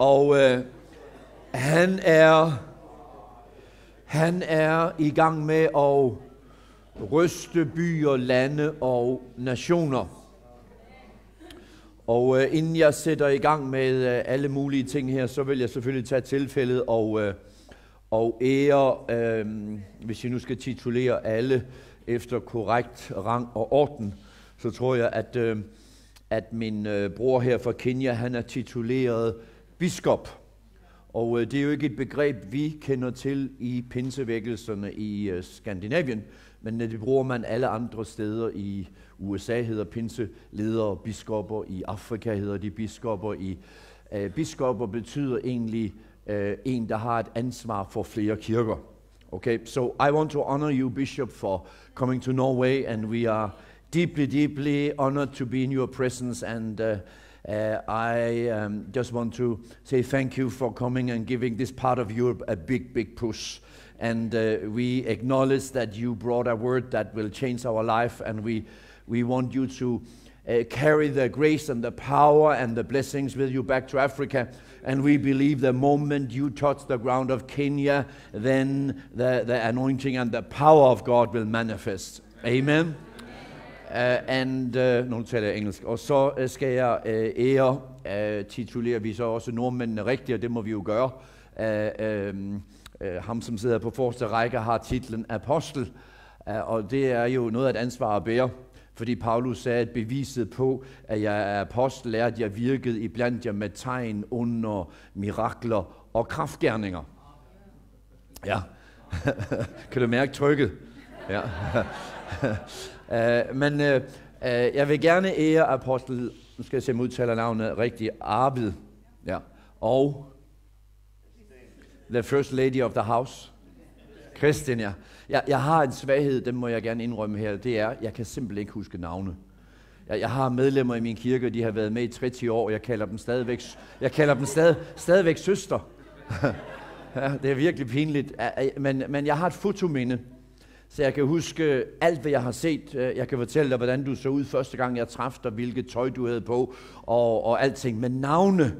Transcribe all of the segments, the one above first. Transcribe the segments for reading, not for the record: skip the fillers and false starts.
Og han er i gang med at ryste byer, lande og nationer. Og inden jeg sætter i gang med alle mulige ting her, så vil jeg selvfølgelig tage tilfældet og ære, hvis jeg nu skal titulere alle efter korrekt rang og orden, så tror jeg, at min bror her fra Kenya, han er tituleret biskop. Og det er jo ikke et begreb, vi kender til i pinsevækkelserne i Skandinavien, men det bruger man alle andre steder. I USA hedder pinseledere biskopper, i Afrika hedder de biskopper. Biskopper betyder egentlig en, der har et ansvar for flere kirker. Okay, so I want to honor you, Bishop, for coming to Norway, and we are deeply honored to be in your presence, and I just want to say thank you for coming and giving this part of Europe a big push. And we acknowledge that you brought a word that will change our life, and we want you to carry the grace and the power and the blessings with you back to Africa. And we believe the moment you touch the ground of Kenya, then the anointing and the power of God will manifest. Amen. Nu taler jeg engelsk. Og så skal jeg titulerer vi så også nordmændene rigtigt, og det må vi jo gøre. Ham, som sidder på forreste række, har titlen apostel, og det er jo noget af et ansvar at bære, fordi Paulus sagde, at beviset på, at jeg er apostel, er, at jeg virkede iblandt jer med tegn, under, mirakler og kraftgerninger. Ja, kan du mærke trykket? Ja. Men jeg vil gerne ære apostel, nu skal jeg se, om jeg udtaler navnet rigtigt, Arvid, ja, og the first lady of the house, Kristin, ja. Jeg har en svaghed, den må jeg gerne indrømme her, det er, jeg kan simpelthen ikke huske navne. Jeg har medlemmer i min kirke, de har været med i 30 år, jeg kalder dem stadigvæk søster. Ja, det er virkelig pinligt, men jeg har et fotominde, så jeg kan huske alt, hvad jeg har set. Jeg kan fortælle dig, hvordan du så ud første gang, jeg traf dig, hvilket tøj du havde på, og alting med navne.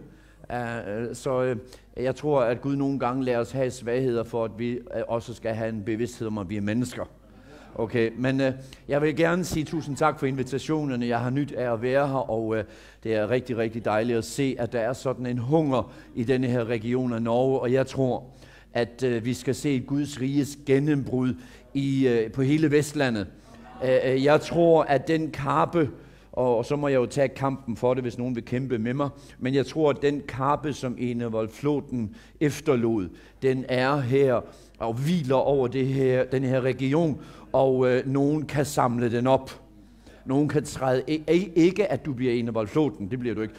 Så jeg tror, at Gud nogle gange lærer os have svagheder, for at vi også skal have en bevidsthed om, at vi er mennesker. Okay, men jeg vil gerne sige tusind tak for invitationerne. Jeg har nyt af at være her, og det er rigtig dejligt at se, at der er sådan en hunger i denne her region af Norge, og jeg tror, at vi skal se Guds riges gennembrud på hele Vestlandet. Jeg tror, at den kappe, og så må jeg jo tage kampen for det, hvis nogen vil kæmpe med mig, men jeg tror, at den kappe, som Enevoldfloden efterlod, den er her og hviler over den her region, og nogen kan samle den op. Nogen kan træde, ikke at du bliver Enevoldfloden, det bliver du ikke,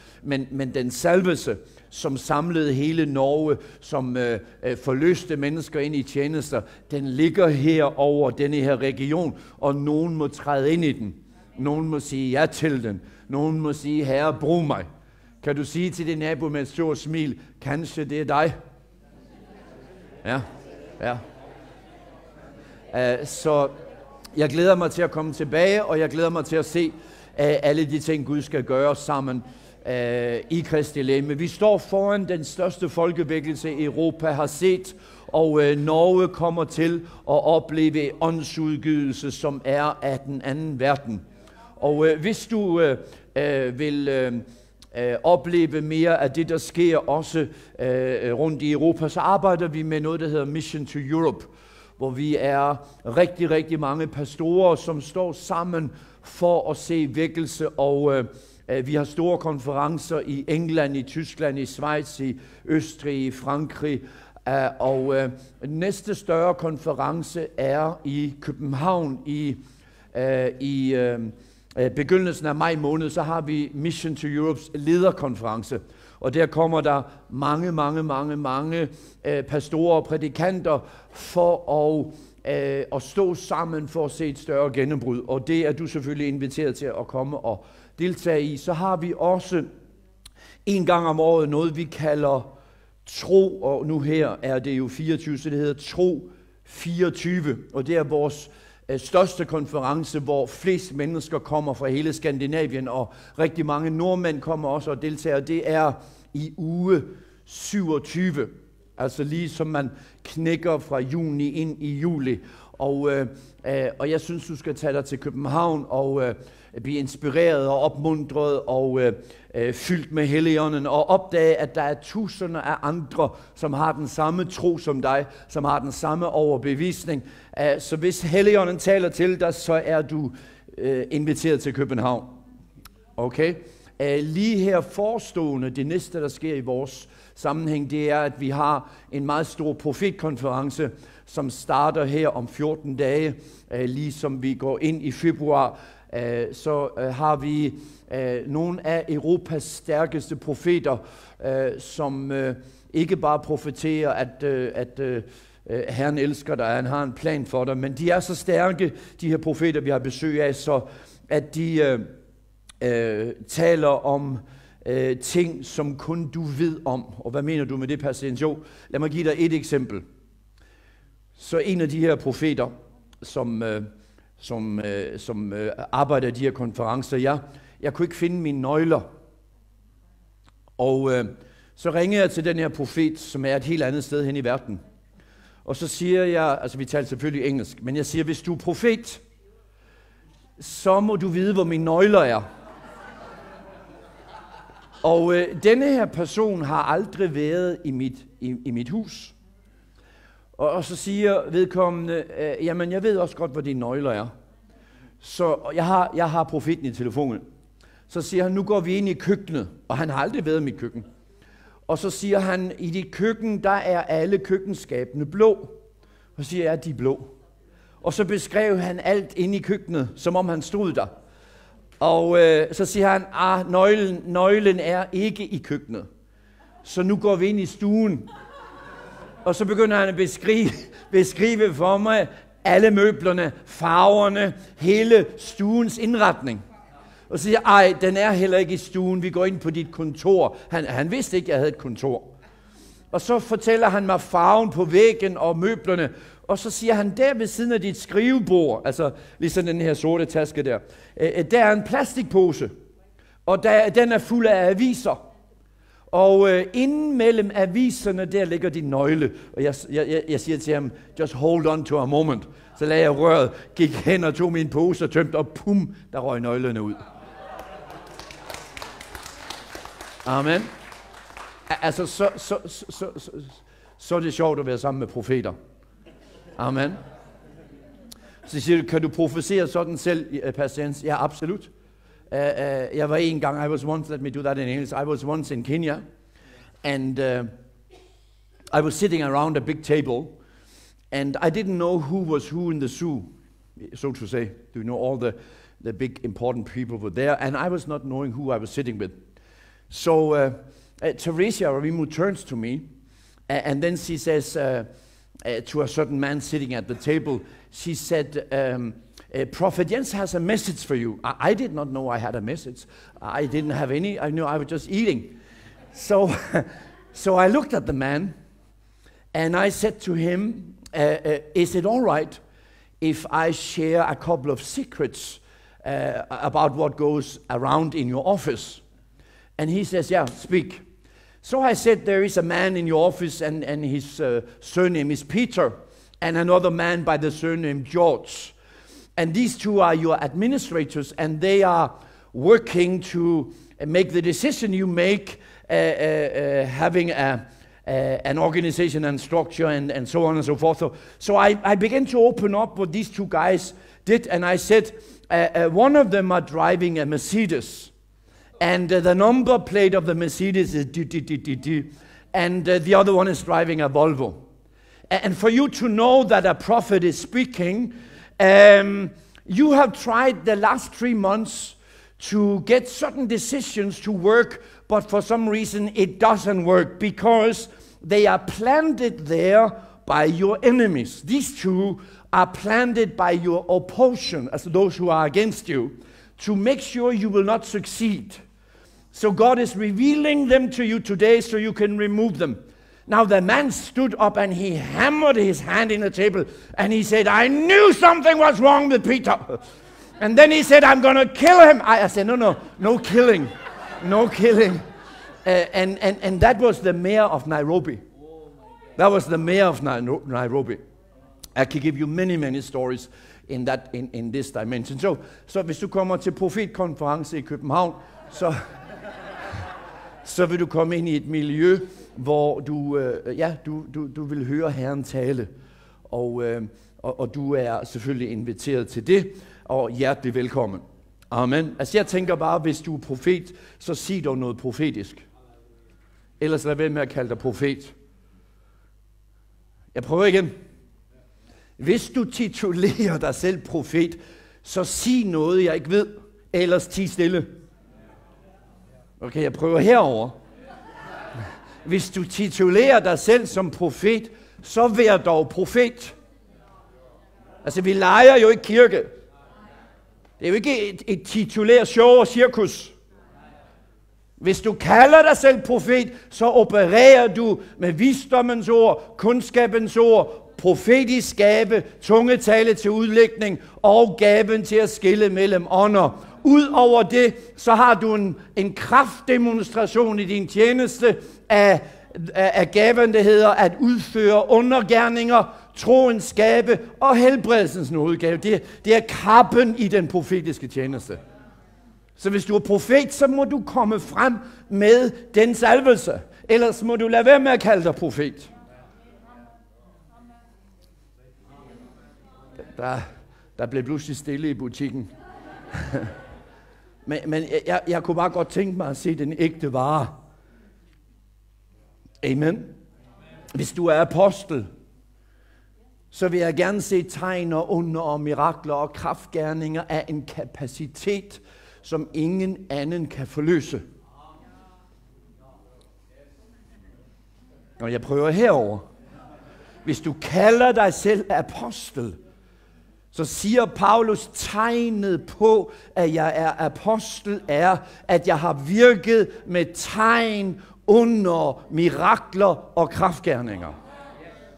men den salvelse, som samlede hele Norge, som forløste mennesker ind i tjenester, den ligger her over denne her region, og nogen må træde ind i den. Nogen må sige ja til den. Nogen må sige, Herre, brug mig. Kan du sige til din nabo med et stort smil, kanskje det er dig? Ja. Så jeg glæder mig til at komme tilbage, og jeg glæder mig til at se alle de ting, Gud skal gøre sammen i Kristi legeme. Vi står foran den største folkevækkelse, Europa har set, og Norge kommer til at opleve åndsudgydelse, som er af den anden verden. Og hvis du vil opleve mere af det, der sker også rundt i Europa, så arbejder vi med noget, der hedder Mission to Europe, hvor vi er rigtig mange pastorer, som står sammen for at se vækkelse, og vi har store konferencer i England, i Tyskland, i Schweiz, i Østrig, i Frankrig, og næste større konference er i København i begyndelsen af maj måned. Så har vi Mission to Europes lederkonference, og der kommer der mange pastorer og prædikanter for at stå sammen for at se et større gennembrud, og det er du selvfølgelig inviteret til at komme og deltage i. Så har vi også en gang om året noget, vi kalder Tro, og nu her er det jo 24, så det hedder Tro 24, og det er vores største konference, hvor flest mennesker kommer fra hele Skandinavien, og rigtig mange nordmænd kommer også og deltager. Det er i uge 27. Altså lige som man knækker fra juni ind i juli. Og jeg synes, du skal tage dig til København og blive inspireret og opmuntret og fyldt med Helligånden og opdage, at der er tusinder af andre, som har den samme tro som dig, som har den samme overbevisning. Så hvis Helligånden taler til dig, så er du inviteret til København. Okay? Lige her forestående, det næste, der sker i vores sammenhæng, det er, at vi har en meget stor profetkonference, som starter her om 14 dage, ligesom vi går ind i februar. Så har vi nogle af Europas stærkeste profeter, som ikke bare profeterer, at Herren elsker dig, han har en plan for dig, men de er så stærke, de her profeter, vi har besøg af, så at de taler om ting, som kun du ved om. Og hvad mener du med det, Pastor? Jo, lad mig give dig et eksempel. Så en af de her profeter, som arbejder i de her konferencer, jeg kunne ikke finde mine nøgler. Og så ringer jeg til den her profet, som er et helt andet sted hen i verden. Og så siger jeg, altså vi taler selvfølgelig engelsk, men jeg siger, hvis du er profet, så må du vide, hvor mine nøgler er. Og denne her person har aldrig været i mit hus. Og så siger vedkommende, jamen jeg ved også godt, hvor dine nøgler er. Så jeg har profeten i telefonen. Så siger han, nu går vi ind i køkkenet, og han har aldrig været i mit køkken. Og så siger han, i dit køkken, der er alle køkkenskabene blå. Og så siger jeg, de er blå. Og så beskrev han alt inde i køkkenet, som om han stod der. Og så siger han, nøglen er ikke i køkkenet. Så nu går vi ind i stuen. Og så begynder han at beskrive for mig alle møblerne, farverne, hele stuens indretning. Og så siger jeg, den er heller ikke i stuen, vi går ind på dit kontor. Han vidste ikke, jeg havde et kontor. Og så fortæller han mig farven på væggen og møblerne. Og så siger han, der ved siden af dit skrivebord, altså ligesom den her sorte taske der, der er en plastikpose. Og den er fuld af aviser. Og inden mellem aviserne, der ligger de nøgle. Og jeg siger til ham, just hold on to a moment. Så lagde jeg røret, gik hen og tog min pose og tømte, og pum, der røg nøglerne ud. Amen. Altså, så er det sjovt at være sammen med profeter. Amen. Så siger du, kan du profetere sådan selv, Pastor Jens? Ja, absolut. Jeg var en gang, I was once, let me do that in English, I was once in Kenya, and I was sitting around a big table, and I didn't know who was who in the zoo, so to say. Do you know, all the big important people were there, and I was not knowing who I was sitting with. So Teresa Ravimu turns to me, and then she says to a certain man sitting at the table, she said, Prophet Jens has a message for you. I did not know I had a message. I didn't have any. I knew I was just eating. So I looked at the man, and I said to him, is it all right if I share a couple of secrets about what goes around in your office? And he says, yeah, speak. So I said, there is a man in your office, and his surname is Peter, and another man by the surname George. And these two are your administrators, and they are working to make the decision you make, having an organization and structure and so on and so forth. So I began to open up what these two guys did, and I said, one of them are driving a Mercedes, and the number plate of the Mercedes is D, and the other one is driving a Volvo. And for you to know that a prophet is speaking, you have tried the last 3 months to get certain decisions to work, but for some reason it doesn't work because they are planted there by your enemies. These two are planted by your opposition, as those who are against you, to make sure you will not succeed. So God is revealing them to you today so you can remove them. Now the man stood up and he hammered his hand in the table and he said, I knew something was wrong with Peter. And then he said, I'm going to kill him. I said, no killing. No killing. And that was the mayor of Nairobi. That was the mayor of Nairobi. I can give you many stories in this dimension. Så hvis du kommer til profetkonference i København, så vil du komme ind i et miljø, hvor du vil høre Herren tale. Og du er selvfølgelig inviteret til det, og hjertelig velkommen. Amen. Altså jeg tænker bare, hvis du er profet, så sig dog noget profetisk. Ellers lad være med at kalde dig profet. Jeg prøver igen. Hvis du titulerer dig selv profet, så sig noget, jeg ikke ved. Ellers ti stille. Okay, jeg prøver herover. Hvis du titulerer dig selv som profet, så vær dog profet. Altså, vi leger jo ikke kirke. Det er jo ikke et titulært show og cirkus. Hvis du kalder dig selv profet, så opererer du med visdommens ord, kundskabens ord, profetisk gave, tungetale til udlægning og gaven til at skille mellem ånder. Udover det, så har du en kraftdemonstration i din tjeneste af gaven, der hedder at udføre undergerninger, troens gave og helbredelsens nådegave. Det er kappen i den profetiske tjeneste. Så hvis du er profet, så må du komme frem med den salvelse. Ellers må du lade være med at kalde dig profet. Der blev pludselig stille i butikken. Men jeg kunne bare godt tænke mig at se den ægte vare. Amen. Hvis du er apostel, så vil jeg gerne se tegn og under og mirakler og kraftgerninger af en kapacitet, som ingen anden kan forløse. Og jeg prøver herover. Hvis du kalder dig selv apostel, så siger Paulus, tegnet på, at jeg er apostel, er, at jeg har virket med tegn, under, mirakler og kraftgerninger.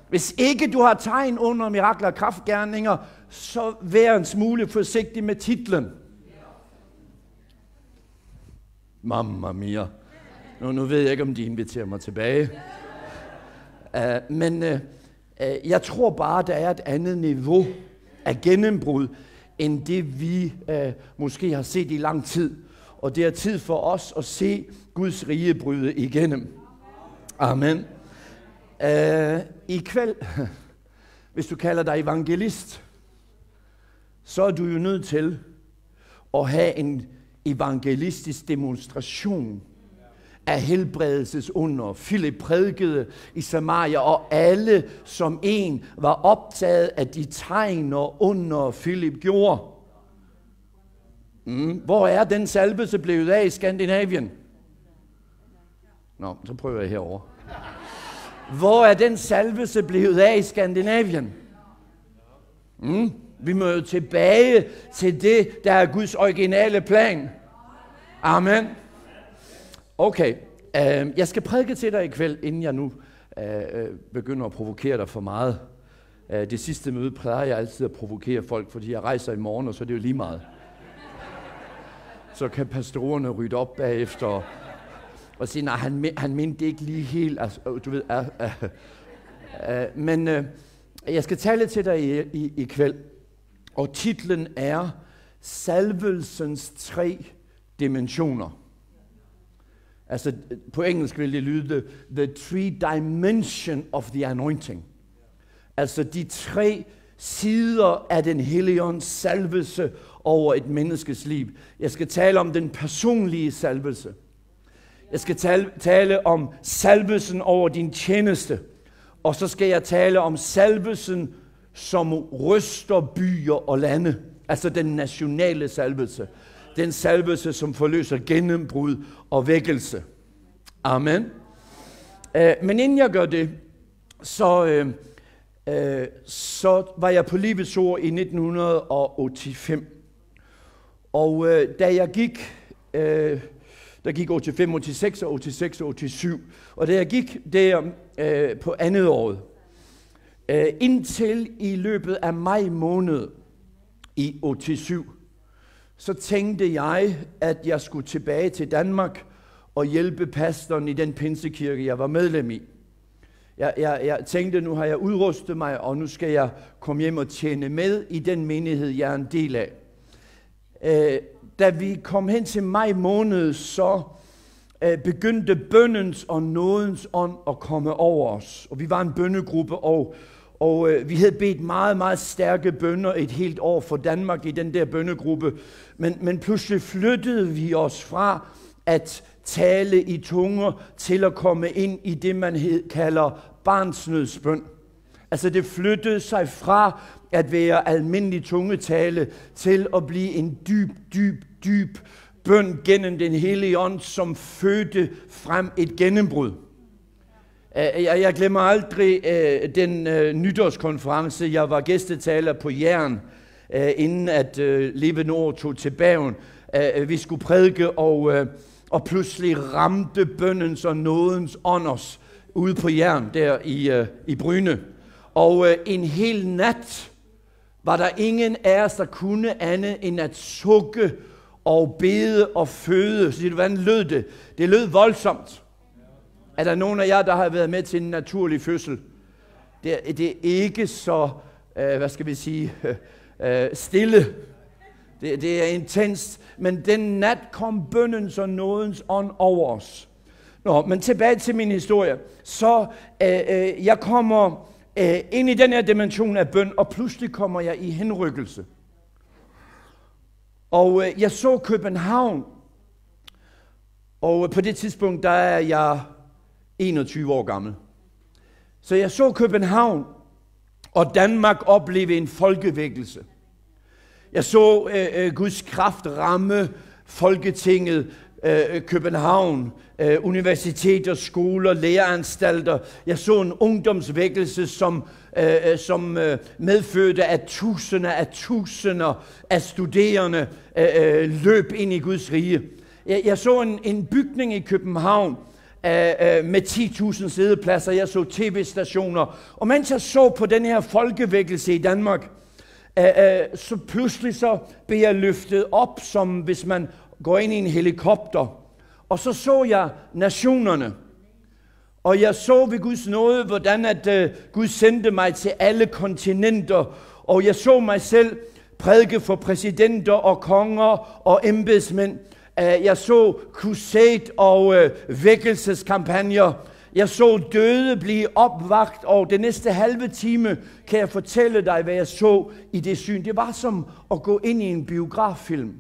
Hvis ikke du har tegn, under, mirakler og kraftgerninger, så vær en smule forsigtig med titlen. Mamma mia. Nu ved jeg ikke, om de inviterer mig tilbage. Men jeg tror bare, der er et andet niveau af gennembrud, end det vi måske har set i lang tid. Og det er tid for os at se Guds rige bryde igennem. Amen. I kveld, hvis du kalder dig evangelist, så er du jo nødt til at have en evangelistisk demonstration af helbredelsesunder. Philip prædikede i Samaria, og alle som en var optaget af de tegn og under Philip gjorde. Hvor er den salvelse blevet af i Skandinavien? Nå, så prøver jeg herover. Hvor er den salvelse blevet af i Skandinavien? Vi må jo tilbage til det, der er Guds originale plan. Amen. Okay, jeg skal prædike til dig i kveld, inden jeg nu begynder at provokere dig for meget. Det sidste møde plejer jeg altid at provokere folk, fordi jeg rejser i morgen, og så er det jo lige meget. Så kan pastorerne rydde op bagefter og sige, nej, han mente det ikke lige helt. Altså, du ved, men jeg skal tale til dig i kveld, og titlen er Salvelsens 3 dimensioner. Altså på engelsk vil det lyde the 3 dimension of the anointing. Altså de 3 sider af den Helligånds salvelse over et menneskes liv. Jeg skal tale om den personlige salvelse. Jeg skal tale om salvelsen over din tjeneste. Og så skal jeg tale om salvelsen, som ryster byer og lande. Altså den nationale salvelse. Den salvelse, som forløser gennembrud og vækkelse. Amen. Men inden jeg gør det, så var jeg på Livets Ord i 1985. Og da jeg gik, der gik 85, 86 og 87. Og da jeg gik der på andet året, indtil i løbet af maj måned i 87, så tænkte jeg, at jeg skulle tilbage til Danmark at hjælpe pastoren i den pinsekirke, jeg var medlem i. Jeg tænkte, nu har jeg udrustet mig, og nu skal jeg komme hjem og tjene med i den menighed, jeg er en del af. Da vi kom hen til maj måned, så begyndte bønnens og nådens ånd at komme over os. Og vi var en bønnegruppe, og vi havde bedt meget, meget stærke bønner et helt år for Danmark i den der bønnegruppe. Men pludselig flyttede vi os fra at tale i tunger til at komme ind i det, man kalder barnsnødsbøn. Altså det flyttede sig fra at være almindelig tungetale til at blive en dyb bøn gennem den hellige ånd, som fødte frem et gennembrud. Jeg glemmer aldrig den nytårskonference, jeg var gæstetaler på Jern, inden at Levende Ord tog til Bergen. Vi skulle prædike, og pludselig ramte bønnens og nådens ånd os ude på Jern, der i Bryne. Og en hel nat var der ingen af os, der kunne andet end at sukke og bede og føde. Så hvordan lød det? Det lød voldsomt. Er der nogen af jer, der har været med til en naturlig fødsel? Det er ikke så, stille. Det er intenst. Men den nat kom bønnens og nådens ånd over os. Men tilbage til min historie. Så jeg kommer ind i den her dimension af bøn, og pludselig kommer jeg i henrykkelse. Og jeg så København, og på det tidspunkt, der er jeg 21 år gammel. Så jeg så København og Danmark opleve en folkevækkelse. Jeg så Guds kraft ramme Folketinget, København, universiteter, skoler, læreanstalter. Jeg så en ungdomsvækkelse, som medfødte, at tusinder af studerende løb ind i Guds rige. Jeg så en bygning i København med 10.000 siddepladser. Jeg så tv-stationer. Og mens jeg så på den her folkevækkelse i Danmark, så pludselig så blev jeg løftet op, som hvis man går ind i en helikopter. Og så jeg nationerne. Og jeg så ved Guds nåde, hvordan at Gud sendte mig til alle kontinenter. Og jeg så mig selv prædike for præsidenter og konger og embedsmænd. Jeg så crusade og vækkelseskampagner. Jeg så døde blive opvakt, og den næste halve time kan jeg fortælle dig, hvad jeg så i det syn. Det var som at gå ind i en biograffilm.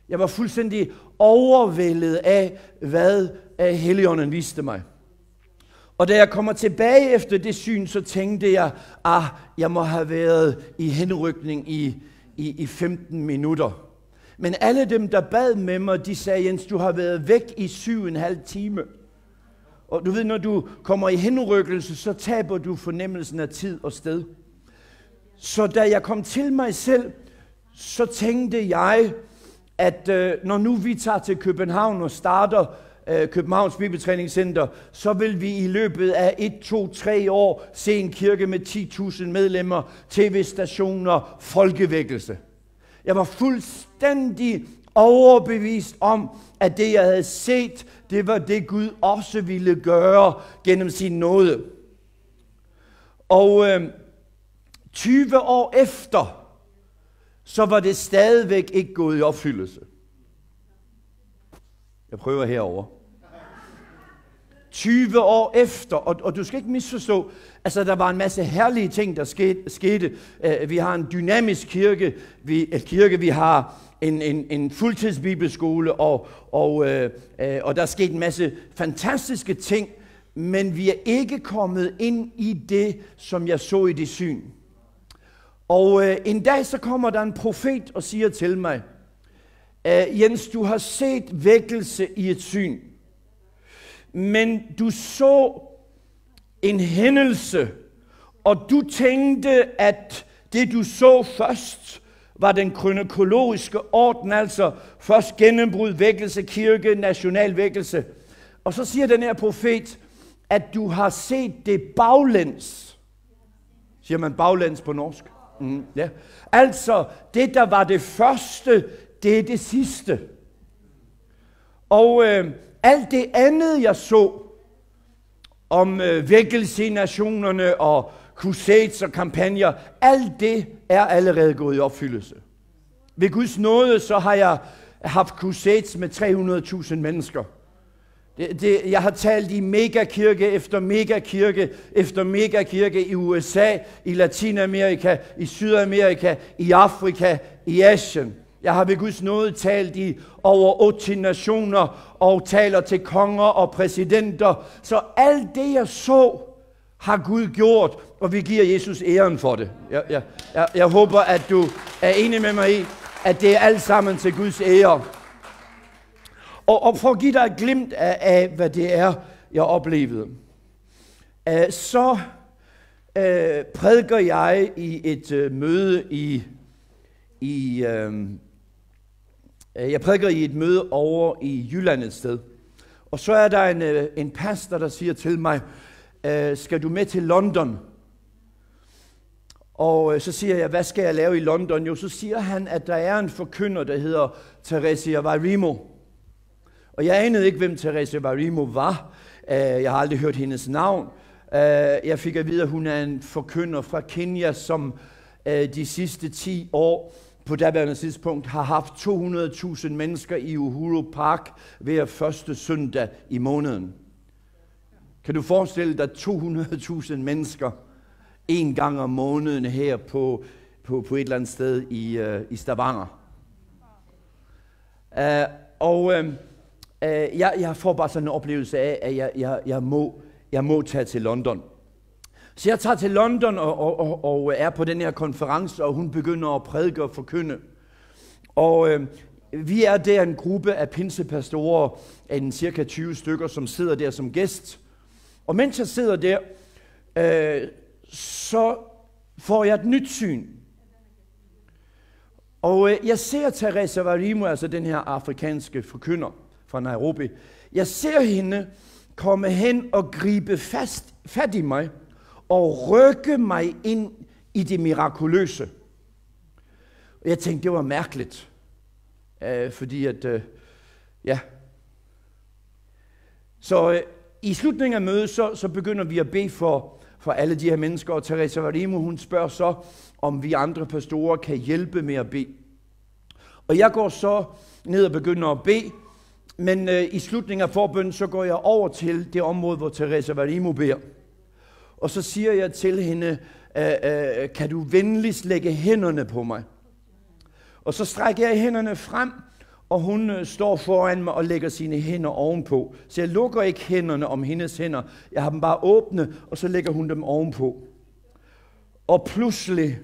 Jeg var fuldstændig overvældet af, hvad Helligånden viste mig. Og da jeg kommer tilbage efter det syn, så tænkte jeg, jeg må have været i henrykning i 15 minutter. Men alle dem, der bad med mig, de sagde, Jens, du har været væk i 7,5 timer. Og du ved, når du kommer i henrykkelse, så taber du fornemmelsen af tid og sted. Så da jeg kom til mig selv, så tænkte jeg, at når nu vi tager til København og starter Københavns Bibeltræningscenter, så vil vi i løbet af 1, 2, 3 år se en kirke med 10.000 medlemmer, tv-stationer, folkevækkelse. Jeg var fuldstændig overbevist om, at det jeg havde set, det var det Gud også ville gøre gennem sin nåde. Og 20 år efter, så var det stadigvæk ikke gået i opfyldelse. Jeg prøver herover. 20 år efter, og du skal ikke misforstå, altså der var en masse herlige ting, der skete. Vi har en dynamisk kirke, vi har en fuldtidsbibelskole, og der skete en masse fantastiske ting, men vi er ikke kommet ind i det, som jeg så i det syn. Og en dag så kommer der en profet og siger til mig, Jens, du har set vækkelse i et syn, men du så en hændelse, og du tænkte, at det du så først var den kronologiske orden, altså først gennembrud, vækkelse, kirke, national vækkelse. Og så siger den her profet, at du har set det baglæns. Siger man baglæns på norsk? Ja. Altså, det der var det første, det er det sidste. Og Alt det andet, jeg så om vækkelse i nationerne og crusades og kampagner, alt det er allerede gået i opfyldelse. Ved Guds nåde, så har jeg haft crusades med 300.000 mennesker. Jeg har talt i megakirke efter megakirke efter megakirke i USA, i Latinamerika, i Sydamerika, i Afrika, i Asien. Jeg har ved Guds nåde talt i over 8 nationer og taler til konger og præsidenter. Så alt det, jeg så, har Gud gjort, og vi giver Jesus æren for det. Jeg håber, at du er enig med mig i, at det er alt sammen til Guds ære. Og for at give dig et glimt af hvad det er, jeg oplevede, så prædiker jeg i et møde jeg prædiker i et møde over i Jylland et sted. Og så er der en pastor, der siger til mig, skal du med til London? Og så siger jeg, hvad skal jeg lave i London? Jo, så siger han, at der er en forkynder, der hedder Teresa Varimo. Og jeg anede ikke, hvem Teresa Varimo var. Jeg har aldrig hørt hendes navn. Jeg fik at vide, at hun er en forkynder fra Kenya, som de sidste 10 år på daværende tidspunkt har haft 200.000 mennesker i Uhuru Park hver første søndag i måneden. Kan du forestille dig 200.000 mennesker en gang om måneden her på et eller andet sted i Stavanger? Jeg får bare sådan en oplevelse af, at jeg må tage til London. Så jeg tager til London og er på den her konference, og hun begynder at prædike og forkynde. Og vi er der en gruppe af pinsepastorer, en cirka 20 stykker, som sidder der som gæst. Og mens jeg sidder der, så får jeg et nyt syn. Og jeg ser Teresa Varimo, altså den her afrikanske forkynder fra Nairobi. Jeg ser hende komme hen og gribe fat i mig og rykke mig ind i det mirakuløse. Og jeg tænkte, det var mærkeligt, fordi at, Så i slutningen af mødet, så begynder vi at bede for alle de her mennesker, og Teresa Varimo, hun spørger så, om vi andre pastorer kan hjælpe med at bede. Og jeg går så ned og begynder at bede, men i slutningen af forbønnen, så går jeg over til det område, hvor Teresa Varimo beder. Og så siger jeg til hende, kan du venligst lægge hænderne på mig? Og så strækker jeg hænderne frem, og hun står foran mig og lægger sine hænder ovenpå. Så jeg lukker ikke hænderne om hendes hænder. Jeg har dem bare åbne, og så lægger hun dem ovenpå. Og pludselig,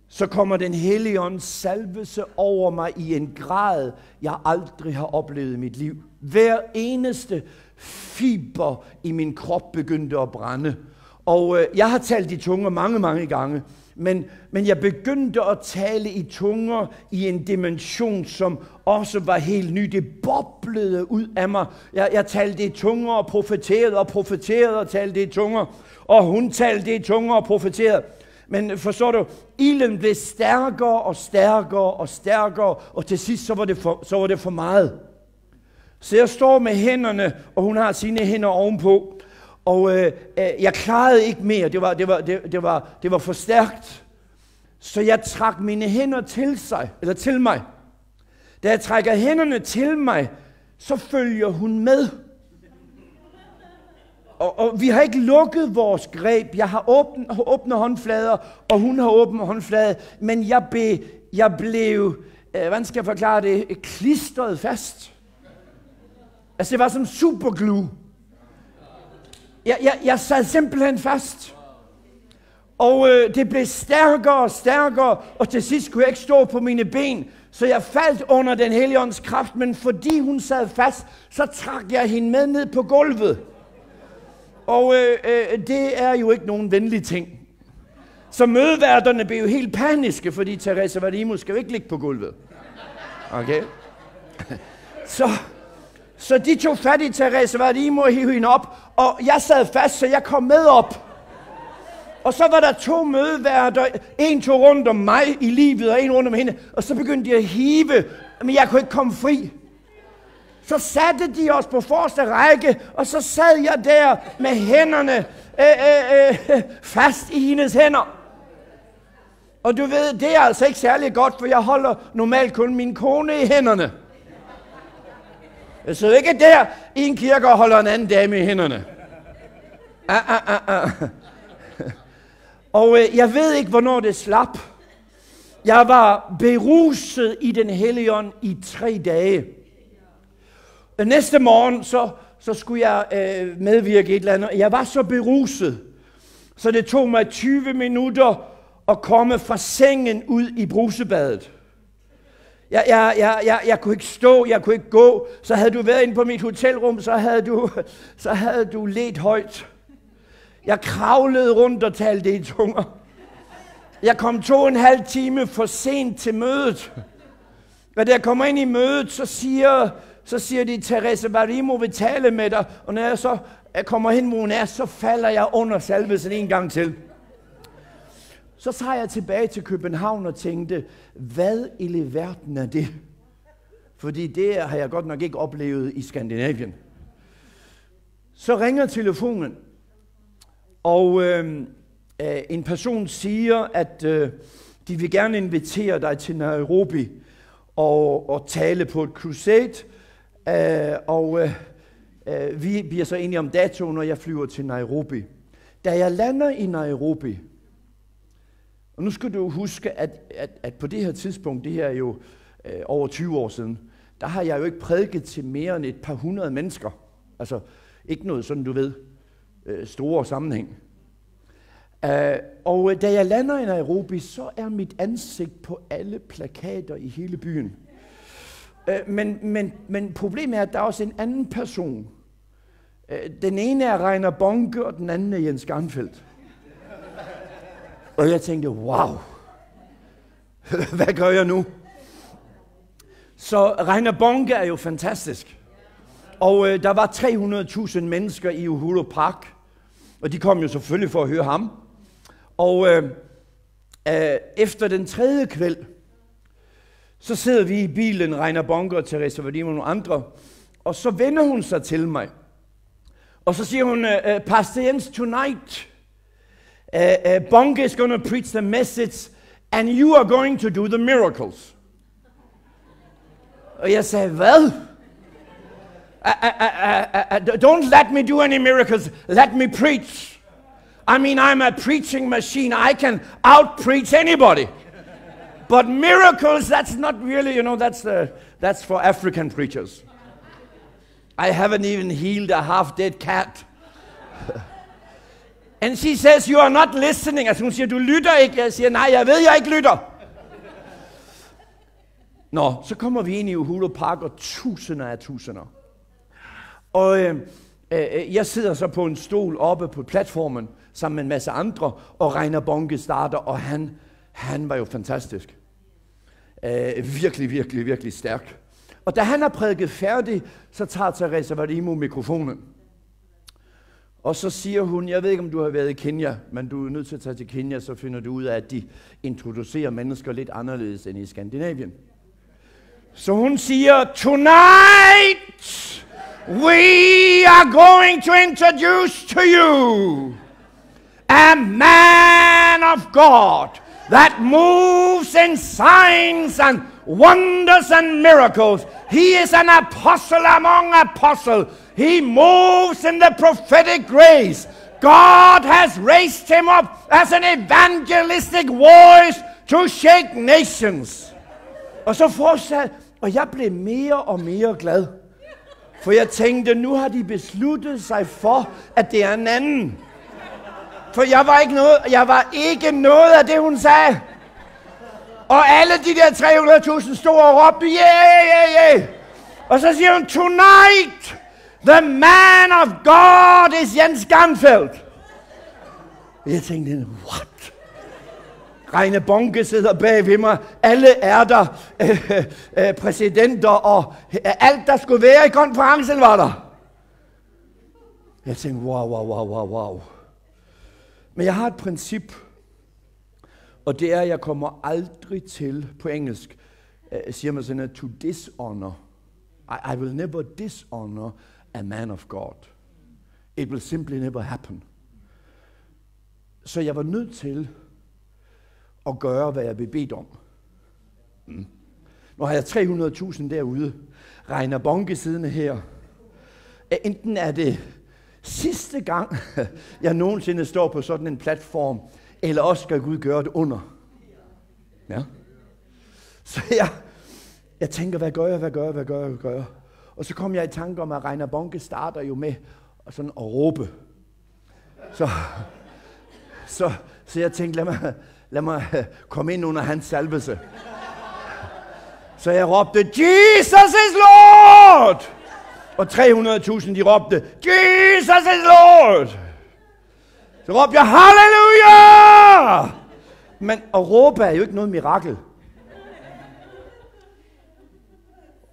så kommer den hellige ånds salvelse over mig i en grad, jeg aldrig har oplevet i mit liv. Hver eneste fiber i min krop begyndte at brænde. Og jeg har talt i tunger mange gange, men jeg begyndte at tale i tunger i en dimension, som også var helt ny. Det boblede ud af mig. Jeg talte i tunger og profeterede og talte i tunger. Og hun talte i tunger og profeterede. Men forstår du, ilden blev stærkere og stærkere og stærkere, og til sidst så var det for meget. Så jeg står med hænderne, og hun har sine hænder ovenpå. Og jeg klarede ikke mere. Det var for stærkt. Så jeg trak mine hænder til mig. Da jeg trækker hænderne til mig, så følger hun med. Og vi har ikke lukket vores greb. Jeg har åbne håndflader, og hun har åbne håndflader. Men jeg blev, hvordan skal jeg forklare det, klistret fast. Altså det var som superglue. Jeg sad simpelthen fast. Og det blev stærkere og stærkere, og til sidst kunne jeg ikke stå på mine ben. Så jeg faldt under den hellige ånds kraft, men fordi hun sad fast, så trak jeg hende med ned på gulvet. Og det er jo ikke nogen venlig ting. Så mødeværterne blev jo helt paniske, fordi Teresa Varimo skal jo ikke ligge på gulvet. Okay? Så de tog fat i Teresa Varimo og hævde hende op, og jeg sad fast, så jeg kom med op. Og så var der 2 mødeværter, en tog rundt om mig i livet, og en rundt om hende, og så begyndte de at hive, men jeg kunne ikke komme fri. Så satte de os på forreste række, og så sad jeg der med hænderne fast i hendes hænder. Og du ved, det er altså ikke særlig godt, for jeg holder normalt kun min kone i hænderne. Jeg sidder ikke der i en kirke og holder en anden dame i hænderne. Og jeg ved ikke, hvornår det slap. Jeg var beruset i den hellige ånd i 3 dage. Næste morgen, så skulle jeg medvirke et eller andet. Jeg var så beruset, så det tog mig 20 minutter at komme fra sengen ud i brusebadet. Jeg kunne ikke stå, jeg kunne ikke gå. Så havde du været inde på mit hotelrum, så havde du ledt højt. Jeg kravlede rundt og talte i tunger. Jeg kom 2,5 time for sent til mødet. Og da jeg kommer ind i mødet, så siger de, Teresa Varimo vil tale med dig. Og når jeg kommer hen, hvor hun er, så falder jeg under salvelsen en gang til. Så tager jeg tilbage til København og tænkte, hvad i verden er det? Fordi det har jeg godt nok ikke oplevet i Skandinavien. Så ringer telefonen, og en person siger, at de vil gerne invitere dig til Nairobi og tale på et crusade. Vi bliver så enige om datoen, når jeg flyver til Nairobi. Da jeg lander i Nairobi, og nu skal du huske, at på det her tidspunkt, det her er jo over 20 år siden, der har jeg jo ikke prædiket til mere end et par 100 mennesker. Altså ikke noget sådan, du ved, store sammenhæng. Og da jeg lander i Nairobi, så er mit ansigt på alle plakater i hele byen. Men problemet er, at der er også en anden person. Den ene er Reiner Bonke, og den anden er Jens Garnfeldt. Og jeg tænkte, wow, hvad gør jeg nu? Så Reiner Bonke er jo fantastisk. Og der var 300.000 mennesker i Uhuru Park. Og de kom jo selvfølgelig for at høre ham. Og efter den 3. kvæld, så sidder vi i bilen, Reiner Bonke og Teresa Varimo og nogle andre. Og så vender hun sig til mig. Og så siger hun, Pastor Jens, tonight, Bonke is going to preach the message, and you are going to do the miracles. Og jeg sagde, hvad? Don't let me do any miracles. Let me preach. I mean, I'm a preaching machine. I can out-preach anybody. But miracles, that's not really, that's for African preachers. I haven't even healed a half-dead cat. And she says, you are not listening. Altså hun siger, du lytter ikke. Jeg siger, nej, jeg ved, jeg ikke lytter. Nå, så kommer vi ind i Uhuru Park, og tusinder af tusinder. Og jeg sidder så på en stol oppe på platformen, sammen med en masse andre, og Reiner Bonke starter, og han var jo fantastisk. Virkelig, virkelig, virkelig stærk. Og da han har prædiket færdig, så tager Teresa Varimo mikrofonen. Og så siger hun, jeg ved ikke, om du har været i Kenya, men du er nødt til at tage til Kenya, så finder du ud af, at de introducerer mennesker lidt anderledes end i Skandinavien. Så hun siger, tonight we are going to introduce to you a man of God that moves in signs and wonders and miracles. He is an apostle among apostles. He moves in the prophetic grace. God has raised him up as an evangelistic voice to shake nations. Og så fortsatte, og jeg blev mere og mere glad. For jeg tænkte, nu har de besluttet sig for, at det er en anden. For jeg var ikke noget af det, hun sagde. Og alle de der 300.000 stod og råbte, yeah. Og så siger hun, tonight, the man of God is Jens Garnfeldt. Jeg tænkte, what? Reiner Bonke sidder bag ved mig. Alle er der. Præsidenter og alt, der skulle være i konferencen, var der. Jeg tænkte, wow. Men jeg har et princip. Og det er, at jeg kommer aldrig til, på engelsk, siger man sådan, to dishonor I will never dishonor a man of God. It will simply never happen. Så jeg var nødt til at gøre, hvad jeg blev bedt om. Nu har jeg 300.000 derude. Regner Bonke siddende her. Enten er det sidste gang, jeg nogensinde står på sådan en platform, eller også skal Gud gøre det under. Ja. Så jeg tænker, hvad gør jeg? Og så kom jeg i tanke om, at Regner Bonke starter jo med sådan at råbe. Så jeg tænkte, lad mig komme ind under hans salvelse. Så jeg råbte, Jesus is Lord! Og 300.000, de råbte, Jesus is Lord! Så råbte jeg, halleluja! Men at råbe er jo ikke noget mirakel.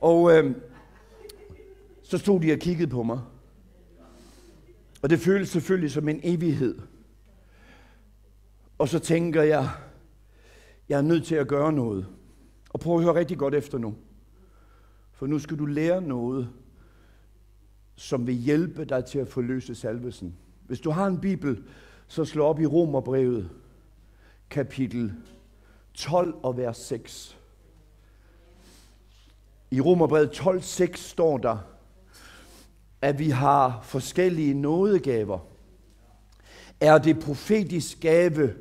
Og så stod de og kiggede på mig. Og det føltes selvfølgelig som en evighed. Og så tænker jeg er nødt til at gøre noget. Og prøv at høre rigtig godt efter nu. For nu skal du lære noget, som vil hjælpe dig til at forløse salvelsen. Hvis du har en bibel, så slå op i Romerbrevet, kapitel 12 og vers 6. I Romerbrevet 12:6 står der, at vi har forskellige nådegaver. Er det profetisk gave,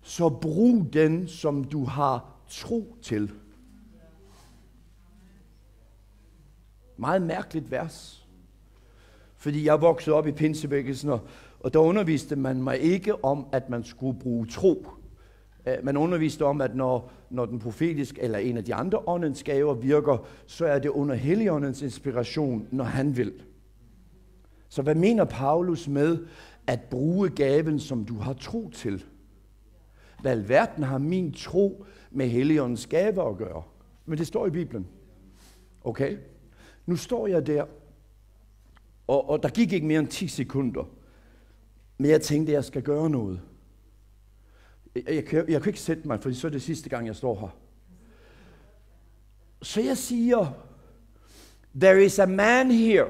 så brug den, som du har tro til. Meget mærkeligt vers. Fordi jeg voksede op i pinsevækkelsen, og der underviste man mig ikke om, at man skulle bruge tro. Man underviste om, at når den profetiske eller en af de andre åndens gaver virker, så er det under Helligåndens inspiration, når han vil. Så hvad mener Paulus med at bruge gaven, som du har tro til? Hvad alverden har min tro med Helligåndens gaver at gøre? Men det står i Bibelen. Okay? Nu står jeg der, og der gik ikke mere end 10 sekunder. Men jeg tænkte, at jeg skal gøre noget. Jeg kan ikke sætte mig, for så er det sidste gang, jeg står her. Så jeg siger, there is a man here.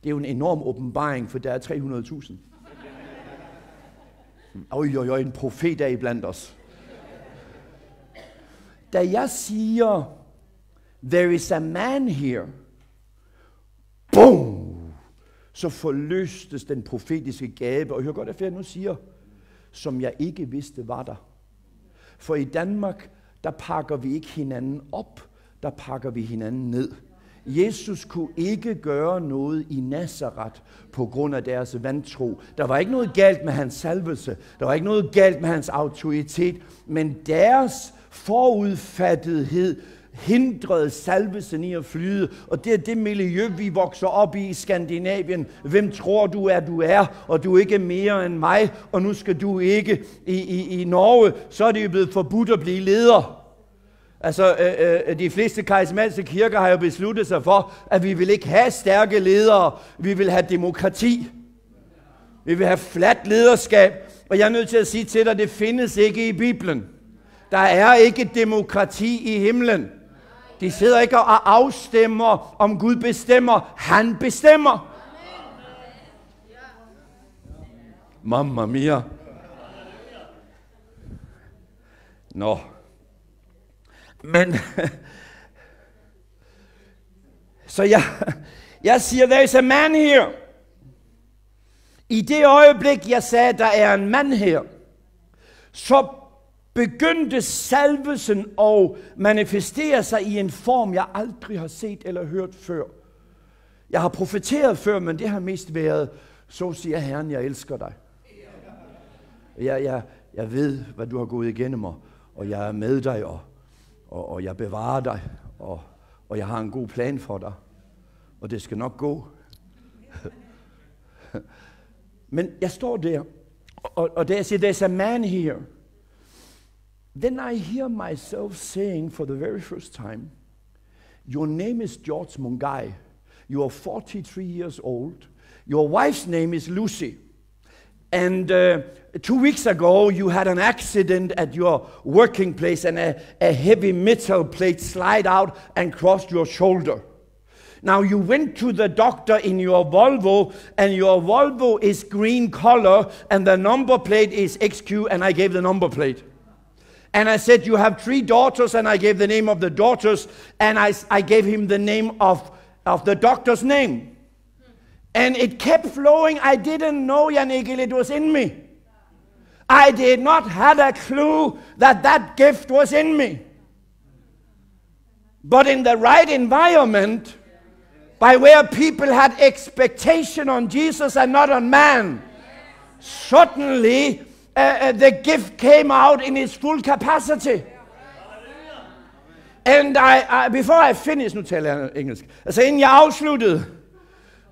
Det er jo en enorm åbenbaring, for der er 300.000. En profet er iblandt os. Da jeg siger, there is a man here, boom, så forløstes den profetiske gave. Og hør godt efter, jeg nu siger, som jeg ikke vidste var der. For i Danmark, der pakker vi ikke hinanden op, der pakker vi hinanden ned. Jesus kunne ikke gøre noget i Nazaret på grund af deres vantro. Der var ikke noget galt med hans salvelse. Der var ikke noget galt med hans autoritet. Men deres forudfattethed hindrede salvelsen i at flyde. Og det er det miljø, vi vokser op i Skandinavien. Hvem tror du er, og du er ikke mere end mig, og nu skal du ikke. I Norge, så er det jo blevet forbudt at blive leder. Altså, de fleste karismatiske kirker har jo besluttet sig for, at vi vil ikke have stærke ledere. Vi vil have demokrati. Vi vil have fladt lederskab. Og jeg er nødt til at sige til dig, det findes ikke i Bibelen. Der er ikke demokrati i himlen. De sidder ikke og afstemmer, om Gud bestemmer. Han bestemmer. Mamma mia. Nå. Men, så jeg siger, there is a man here. I det øjeblik, jeg sagde, der er en mand her, så begyndte salvelsen at manifestere sig i en form, jeg aldrig har set eller hørt før. Jeg har profeteret før, men det har mest været, så siger Herren, jeg elsker dig. Jeg ved, hvad du har gået igennem, og jeg er med dig, og jeg bevarer dig, og jeg har en god plan for dig, og det skal nok gå. Men jeg står der, og da jeg siger, there's a man here, then I hear myself saying for the very first time, your name is George Mungai, you are 43 years old, your wife's name is Lucy. And 2 weeks ago, you had an accident at your working place and a heavy metal plate slide out and crossed your shoulder. Now you went to the doctor in your Volvo, and your Volvo is green color, and the number plate is XQ, and I gave the number plate. And I said, you have 3 daughters, and I gave the name of the daughters, and I gave him the name of the doctor's name. And it kept flowing. I didn't know, Jan Egil, it was in me. I did not have a clue that gift was in me. But in the right environment, by where people had expectation on Jesus and not on man, suddenly the gift came out in its full capacity. And before I finish, nu taler jeg engelsk, altså inden jeg afsluttede,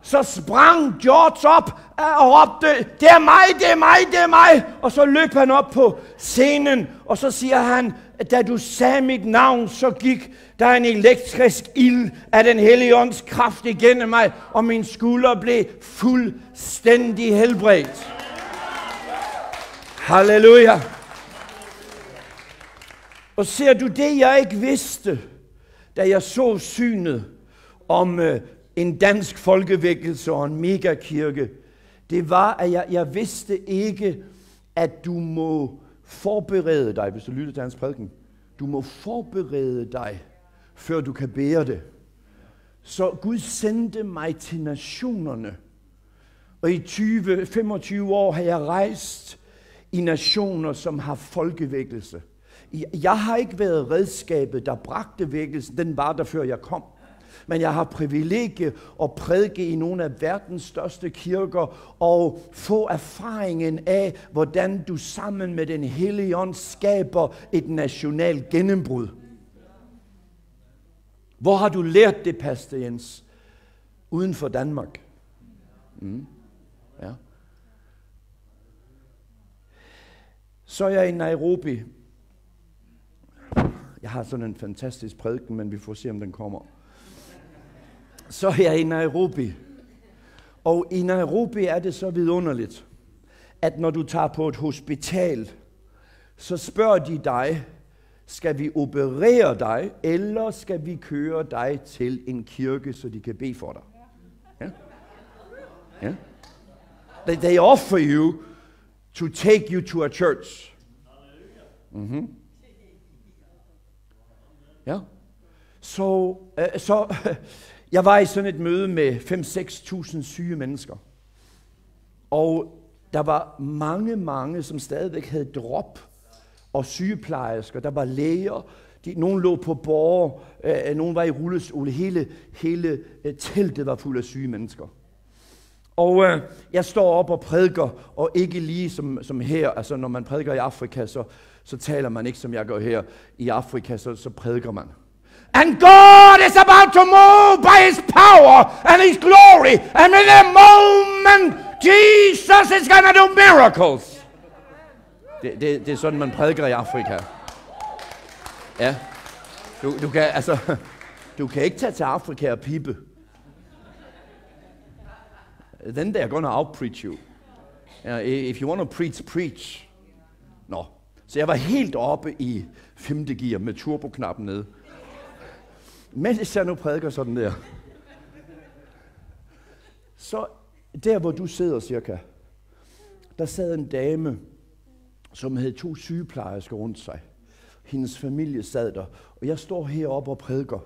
så sprang George op og råbte, det er mig, det er mig, det er mig. Og så løb han op på scenen, og så siger han, da du sagde mit navn, så gik der en elektrisk ild af den hellige ånds kraft igennem mig, og min skulder blev fuldstændig helbredt. Halleluja. Og ser du det, jeg ikke vidste, da jeg så synet om en dansk folkevækkelse og en megakirke, det var, at jeg vidste ikke, at du må forberede dig, hvis du lytter til hans prædiken. Du må forberede dig, før du kan bære det. Så Gud sendte mig til nationerne. Og i 20-25 år har jeg rejst i nationer, som har folkevækkelse. Jeg har ikke været redskabet, der bragte vækkelsen. Den var der, før jeg kom. Men jeg har privilegie at prædike i nogle af verdens største kirker og få erfaringen af, hvordan du sammen med den hellige ånd skaber et nationalt gennembrud. Hvor har du lært det, Pastor Jens? Uden for Danmark. Ja. Så er jeg i Nairobi. Jeg har sådan en fantastisk prædiken, men vi får se, om den kommer. Så er jeg i Nairobi. Og i Nairobi er det så vidunderligt, at når du tager på et hospital, så spørger de dig, skal vi operere dig, eller skal vi køre dig til en kirke, så de kan bede for dig? Ja? Ja? They offer you to take you to a church. Mm-hmm. Ja. Så jeg var i sådan et møde med 5-6.000 syge mennesker. Og der var mange, som stadigvæk havde drop, og sygeplejersker. Der var læger. Nogle lå på borger. Nogle var i rullestol. Hele teltet var fuld af syge mennesker. Og jeg står op og prædiker, og ikke lige som her. Altså når man prædiker i Afrika, så taler man ikke som jeg gør her. I Afrika, så prædiker man. And God is about to move by His power and His glory. And in a moment, Jesus is going to do miracles. Det er sådan, man prædiker i Afrika. Ja. Du kan ikke tage til Afrika og pipe. Then they're going to outpreach you. If you want to preach, preach. Nå. Så jeg var helt oppe i 5. gear med turboknappen nede. Mens jeg nu prædiker sådan der. Så der, hvor du sidder cirka, der sad en dame, som havde 2 sygeplejersker rundt sig. Hendes familie sad der, og jeg står heroppe og prædiker.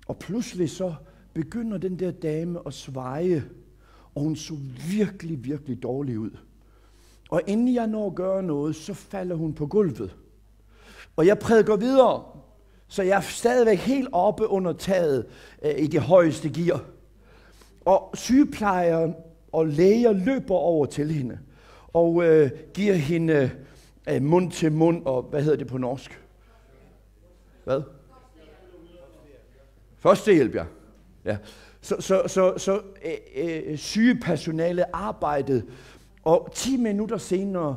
Og pludselig så begynder den der dame at sveje, og hun så virkelig dårlig ud. Og inden jeg når at gøre noget, så falder hun på gulvet. Og jeg prædiker videre, så jeg er stadigvæk helt oppe under taget i det højeste gear. Og sygeplejere og læger løber over til hende og giver hende mund til mund, og hvad hedder det på norsk? Hvad? Førstehjælp, ja. Ja. Så sygepersonale arbejdede, og 10 minutter senere,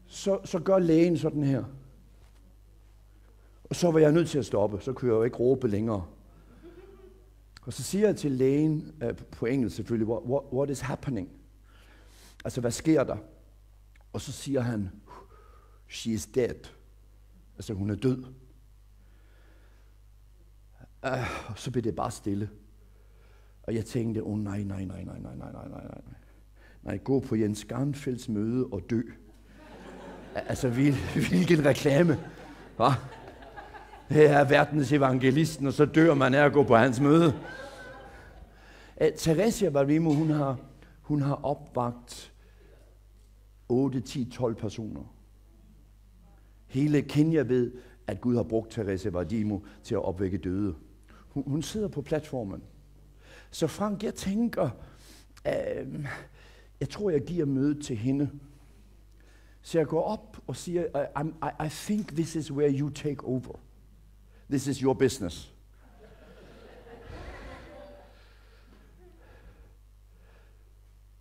så gør lægen sådan her. Og så var jeg nødt til at stoppe, så kunne jeg jo ikke råbe længere. Og så siger jeg til lægen, på engelsk selvfølgelig, what is happening? Altså, hvad sker der? Og så siger han, she is dead. Altså, hun er død. Og så bliver det bare stille. Og jeg tænkte, nej, gå på Jens Garnfeldts møde og dø. Altså, hvilken reklame. Hva? Her er verdens evangelisten, og så dør man af at gå på hans møde. Teresia Warimo, hun har opvagt 8, 10, 12 personer. Hele Kenya ved, at Gud har brugt Teresia Warimo til at opvække døde. Hun sidder på platformen. Så Frank, jeg tænker, jeg tror, jeg giver mødet til hende. Så jeg går op og siger, I think this is where you take over. This is your business.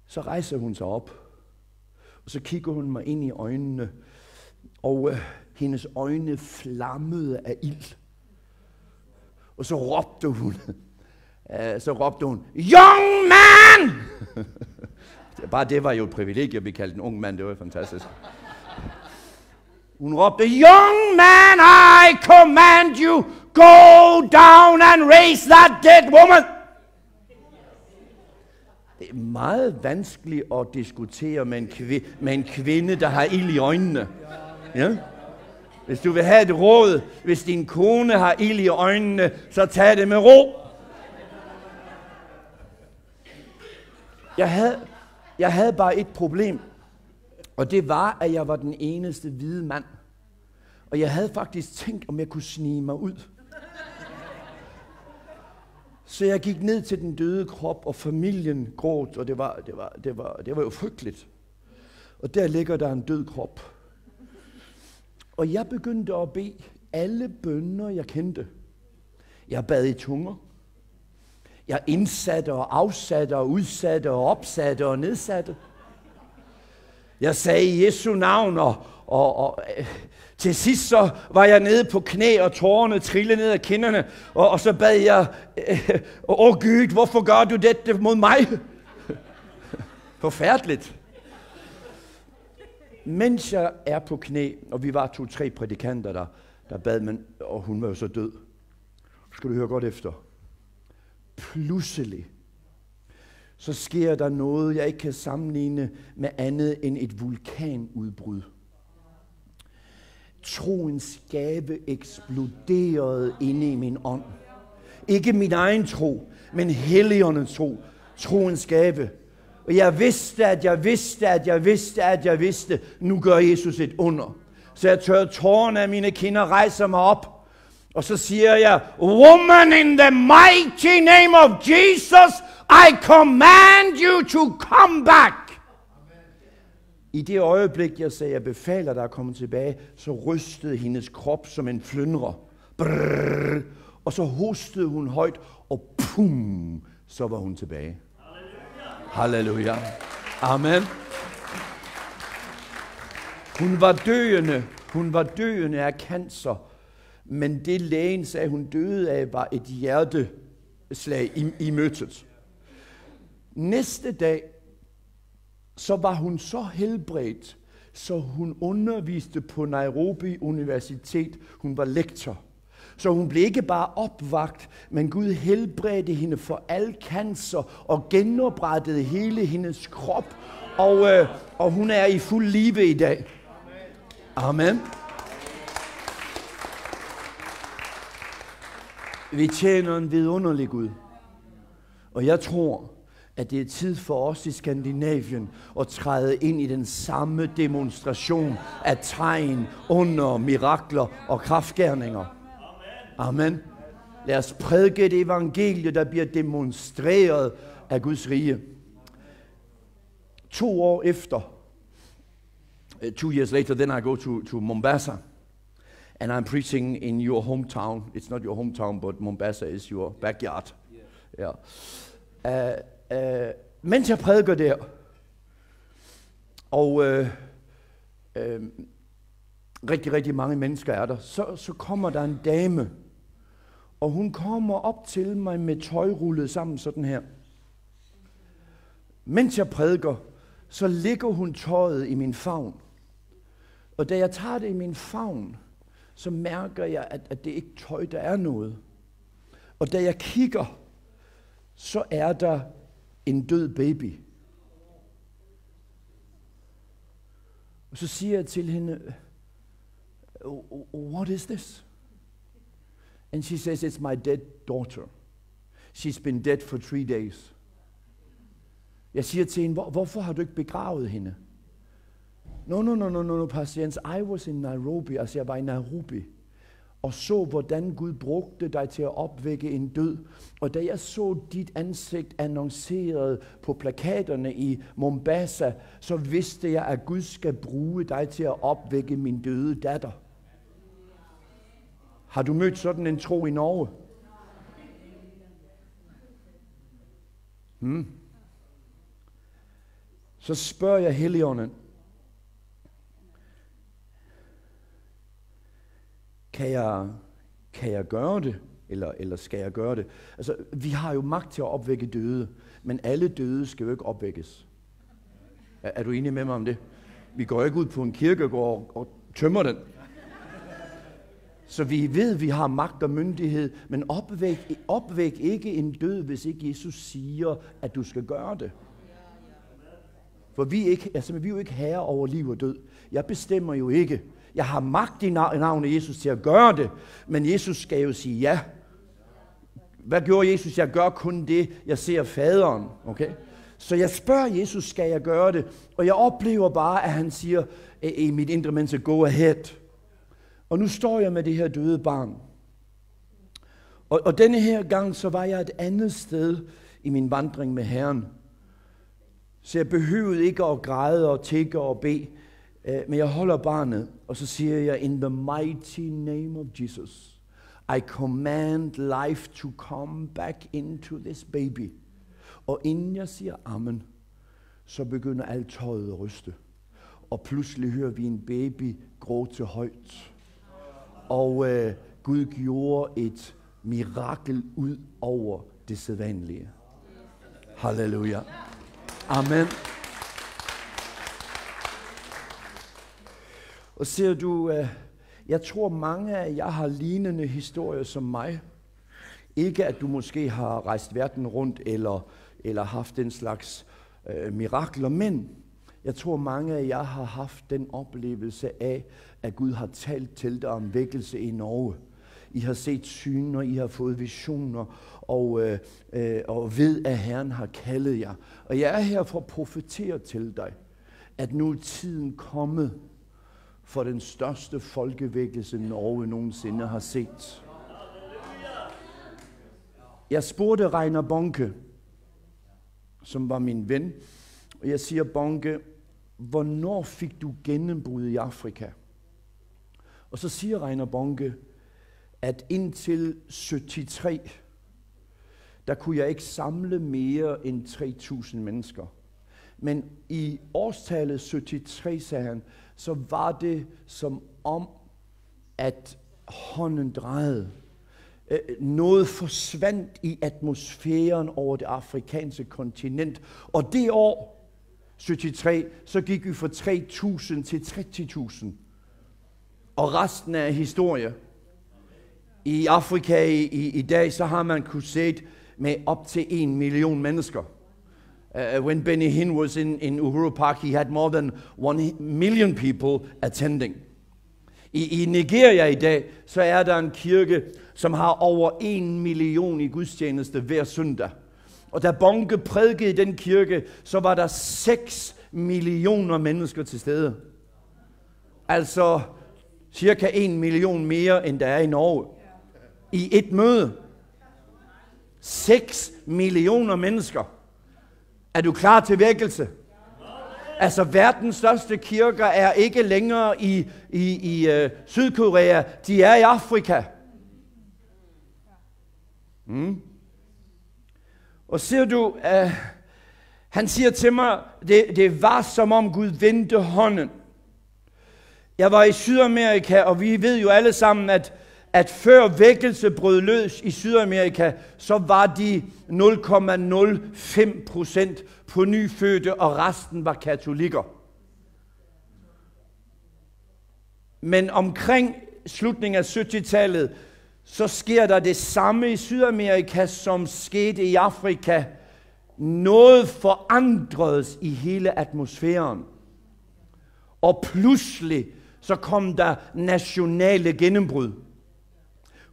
Så rejser hun sig op, og så kigger hun mig ind i øjnene, og hendes øjne flammede af ild. Og så råbte hun, Young man! Bare det var jo et privilegie, at vi kaldte en ung mand, det var fantastisk. Hun råbte, Young man, I command you, go down and raise that dead woman! Det er meget vanskeligt at diskutere med en kvinde, der har ild i øjnene. Ja? Hvis du vil have et råd, hvis din kone har ild i øjnene, så tag det med ro. Jeg havde bare et problem, og det var, at jeg var den eneste hvide mand. Og jeg havde faktisk tænkt, om jeg kunne snige mig ud. Så jeg gik ned til den døde krop, og familien gråd, og det var jo frygteligt. Og der ligger der en død krop. Og jeg begyndte at bede alle bønner, jeg kendte. Jeg bad i tunger. Jeg indsatte og afsatte og udsatte og opsatte og nedsatte. Jeg sagde i Jesu navn, og til sidst så var jeg nede på knæ, og tårerne trillede ned af kinderne, og så bad jeg, Gud, hvorfor gør du dette mod mig? Forfærdeligt. Mens jeg er på knæ, og vi var 2-3 prædikanter, der bad, men, og hun var jo så død. Skal du høre godt efter. Pludselig, så sker der noget, jeg ikke kan sammenligne med andet end et vulkanudbrud. Troens gave eksploderede inde i min ånd. Ikke min egen tro, men Helligåndens tro. Troens gave. Og jeg vidste, nu gør Jesus et under. Så jeg tørrer tårerne af mine kinder, rejser mig op, og så siger jeg, Woman, in the mighty name of Jesus, I command you to come back. I det øjeblik, jeg sagde, jeg befaler dig at komme tilbage, så rystede hendes krop som en flyndre. Brrr, og så hostede hun højt, og pum, så var hun tilbage. Halleluja. Amen. Hun var døende af cancer, men det lægen sagde, hun døde af, var et hjerteslag i mødet. Næste dag, så var hun så helbredt, så hun underviste på Nairobi Universitet. Hun var lektor. Så hun blev ikke bare opvagt, men Gud helbredte hende for al cancer og genoprettede hele hendes krop. Og hun er i fuld live i dag. Amen. Vi tjener en vidunderlig Gud. Og jeg tror, at det er tid for os i Skandinavien at træde ind i den samme demonstration af tegn, under, mirakler og kraftgerninger. Amen. Lad os prædike et evangelie, der bliver demonstreret af Guds rige. 2 år efter, 2 years later, then I go to Mombasa. And I'm preaching in your hometown. It's not your hometown, but Mombasa is your backyard. Yeah. Mens jeg prædiker der, og rigtig mange mennesker er der, så kommer der en dame, og hun kommer op til mig med tøj rullet sammen sådan her. Mens jeg prædiker, så ligger hun tøjet i min favn. Og da jeg tager det i min favn, så mærker jeg, at det ikke tøj, der er noget. Og da jeg kigger, så er der en død baby. Og så siger jeg til hende, what is this? And she says, it's my dead daughter. She's been dead for 3 days. Jeg siger til hende, hvorfor har du ikke begravet hende? No, Pastor Jens, I was in Nairobi. Altså jeg var i Nairobi. Og så, hvordan Gud brugte dig til at opvække en død. Og da jeg så dit ansigt annonceret på plakaterne i Mombasa, så vidste jeg, at Gud skal bruge dig til at opvække min døde datter. Har du mødt sådan en tro i Norge? Så spørger jeg Helligånden, kan jeg gøre det, eller skal jeg gøre det? Altså, vi har jo magt til at opvække døde, men alle døde skal jo ikke opvækkes. Er du enig med mig om det? Vi går ikke ud på en kirkegård og tømmer den. Så vi ved, at vi har magt og myndighed, men opvæk ikke en død, hvis ikke Jesus siger, at du skal gøre det. For vi er jo ikke herre over liv og død. Jeg bestemmer jo ikke. Jeg har magt i navnet Jesus til at gøre det, men Jesus skal jo sige ja. Hvad gjorde Jesus? Jeg gør kun det, jeg ser faderen. Okay? Så jeg spørger Jesus, skal jeg gøre det? Og jeg oplever bare, at han siger i mit indre menneske, go ahead. Og nu står jeg med det her døde barn. Og denne her gang, så var jeg et andet sted i min vandring med Herren. Så jeg behøvede ikke at græde og tigge og bede, men jeg holder barnet, og så siger jeg, in the mighty name of Jesus, I command life to come back into this baby. Og inden jeg siger amen, så begynder alt tøjet at ryste. Og pludselig hører vi en baby gråte højt. Og Gud gjorde et mirakel ud over det sædvanlige. Halleluja. Amen. Og ser du, jeg tror mange af jer har lignende historier som mig. Ikke at du måske har rejst verden rundt eller haft den slags mirakler, men jeg tror mange af jer har haft den oplevelse af, at Gud har talt til dig om vækkelse i Norge. I har set syner, I har fået visioner, og ved, at Herren har kaldet jer. Og jeg er her for at profetere til dig, at nu er tiden kommet for den største folkevækkelse, Norge nogensinde har set. Jeg spurgte Reiner Bonke, som var min ven, og jeg siger, Bonke, hvornår fik du gennembrud i Afrika? Og så siger Reiner Bonke, at indtil 73, der kunne jeg ikke samle mere end 3.000 mennesker. Men i årstallet 73, sagde han, så var det som om, at hånden drejede. Noget forsvandt i atmosfæren over det afrikanske kontinent. Og det år, 73, så gik vi fra 3.000 til 30.000. Og resten er historie. I Afrika i dag, så har man kurset med op til 1 million mennesker. When Benny Hinn was in Uhuru Park, he had more than 1 million people attending. I Nigeria i dag, så er der en kirke, som har over 1 million i gudstjeneste hver søndag. Og da Bonke prædikede i den kirke, så var der 6 millioner mennesker til stede. Altså cirka 1 million mere, end der er i Norge. I et møde. 6 millioner mennesker. Er du klar til vækkelse? Altså verdens største kirker er ikke længere i Sydkorea. De er i Afrika. Og ser du, han siger til mig, det var som om Gud vendte hånden. Jeg var i Sydamerika, og vi ved jo alle sammen, at før vækkelse brød løs i Sydamerika, så var de 0,05% på nyfødte, og resten var katolikker. Men omkring slutningen af 70-tallet, så sker der det samme i Sydamerika, som skete i Afrika. Noget forandredes i hele atmosfæren. Og pludselig så kom der nationale gennembrud.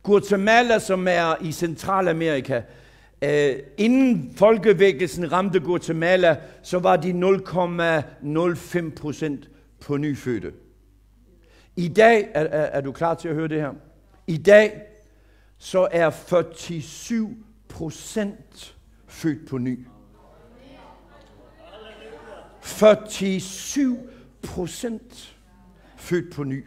Guatemala, som er i Centralamerika, inden folkevækkelsen ramte Guatemala, så var de 0,05% på nyfødte. I dag, er du klar til at høre det her? I dag, så er 47% født på ny. 47% født på ny.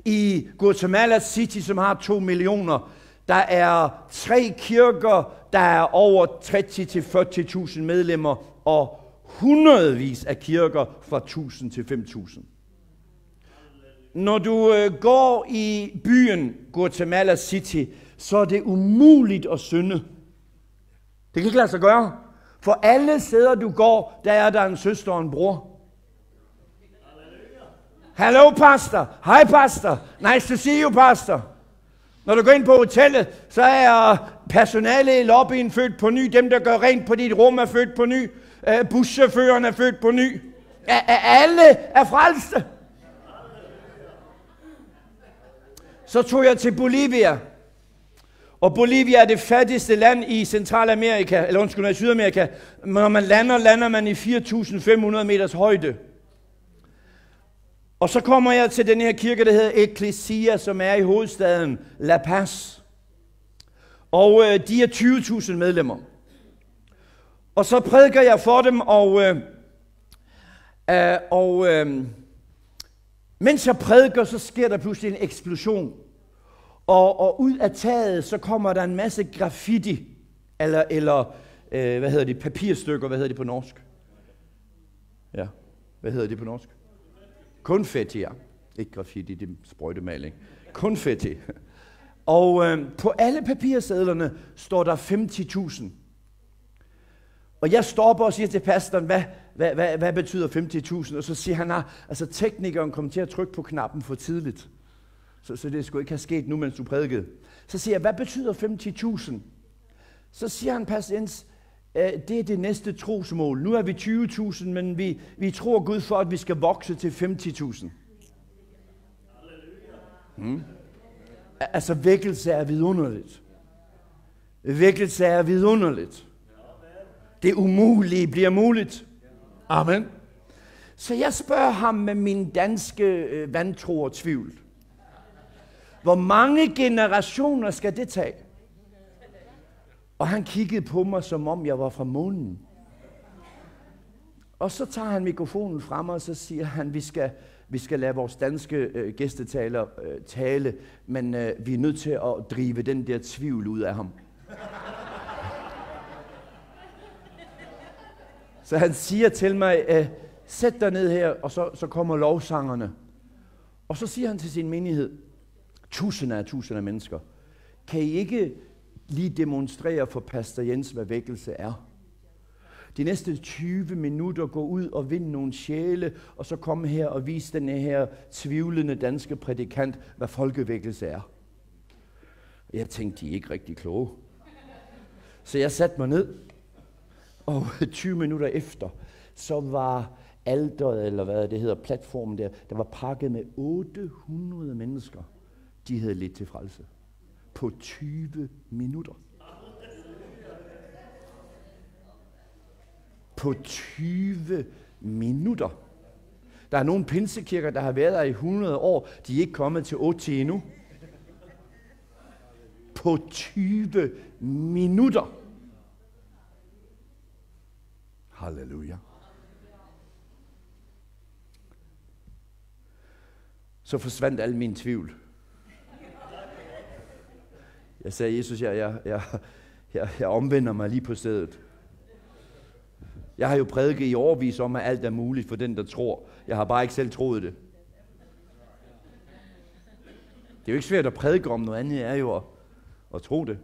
I Guatemala City, som har 2 millioner, der er 3 kirker, der er over 30-40.000 medlemmer, og hundredvis af kirker fra 1000 til 5000. Når du går i byen Guatemala City, så er det umuligt at synde. Det kan ikke lade sig gøre. For alle steder du går, der er der en søster og en bror. Hallo pastor, hej pastor, nice to see you pastor. Når du går ind på hotellet, så er personalet i lobbyen født på ny. Dem, der gør rent på dit rum, er født på ny. Buschaufføren er født på ny. Alle er frelste. Så tog jeg til Bolivia. Og Bolivia er det fattigste land i Centralamerika, eller i Sydamerika. Når man lander man i 4.500 meters højde. Og så kommer jeg til den her kirke, der hedder Ecclesia, som er i hovedstaden La Paz. Og de er 20.000 medlemmer. Og så prædiker jeg for dem, og mens jeg prædiker, så sker der pludselig en eksplosion. Og ud af taget, så kommer der en masse graffiti, eller papirstykker, hvad hedder det på norsk? Ja, hvad hedder det på norsk? Konfetti, ja. Ikke graffiti, det er sprøjtemaling. Konfetti. Og på alle papirsedlerne står der 50.000. Og jeg stopper og siger til pastoren, hvad betyder 50.000? Og så siger han, altså teknikeren kom til at trykke på knappen for tidligt. Så det skulle ikke have sket nu, mens du prædikede. Så siger jeg, hvad betyder 50.000? Så siger han, pastor Jens, det er det næste trosmål. Nu er vi 20.000, men vi tror Gud for, at vi skal vokse til 50.000. Altså, vækkelse er vidunderligt. Vækkelse er vidunderligt. Det umulige bliver muligt. Amen. Så jeg spørger ham med min danske vantro og tvivl. Hvor mange generationer skal det tage? Og han kiggede på mig, som om jeg var fra månen. Og så tager han mikrofonen frem, og så siger han, vi skal lade vores danske gæstetaler tale, men vi er nødt til at drive den der tvivl ud af ham. Så han siger til mig, sæt dig ned her, og så kommer lovsangerne. Og så siger han til sin menighed, tusinder af mennesker, kan I ikke lige demonstrere for pastor Jens, hvad vækkelse er? De næste 20 minutter gå ud og vinde nogle sjæle, og så komme her og vise den her tvivlende danske prædikant, hvad folkevækkelse er. Jeg tænkte, de er ikke rigtig kloge. Så jeg satte mig ned, og 20 minutter efter, så var alteret, eller hvad det hedder, platformen der var pakket med 800 mennesker. De havde lidt til frelse. På 20 minutter. På 20 minutter. Der er nogle pinsekirker, der har været der i 100 år. De er ikke kommet til 8 endnu. På 20 minutter. Halleluja. Så forsvandt al min tvivl. Jeg sagde, Jesus, jeg omvender mig lige på stedet. Jeg har jo prædiket i årevis om, at alt er muligt for den, der tror. Jeg har bare ikke selv troet det. Det er jo ikke svært at prædike om, noget andet er jo at tro det.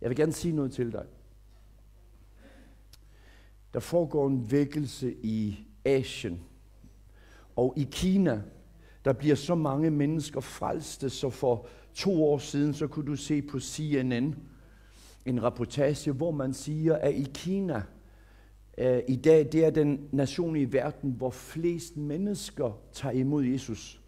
Jeg vil gerne sige noget til dig. Der foregår en vækkelse i Asien og i Kina. Der bliver så mange mennesker frelste, så for 2 år siden, så kunne du se på CNN en reportage, hvor man siger, at i Kina i dag, det er den nation i verden, hvor flest mennesker tager imod Jesus.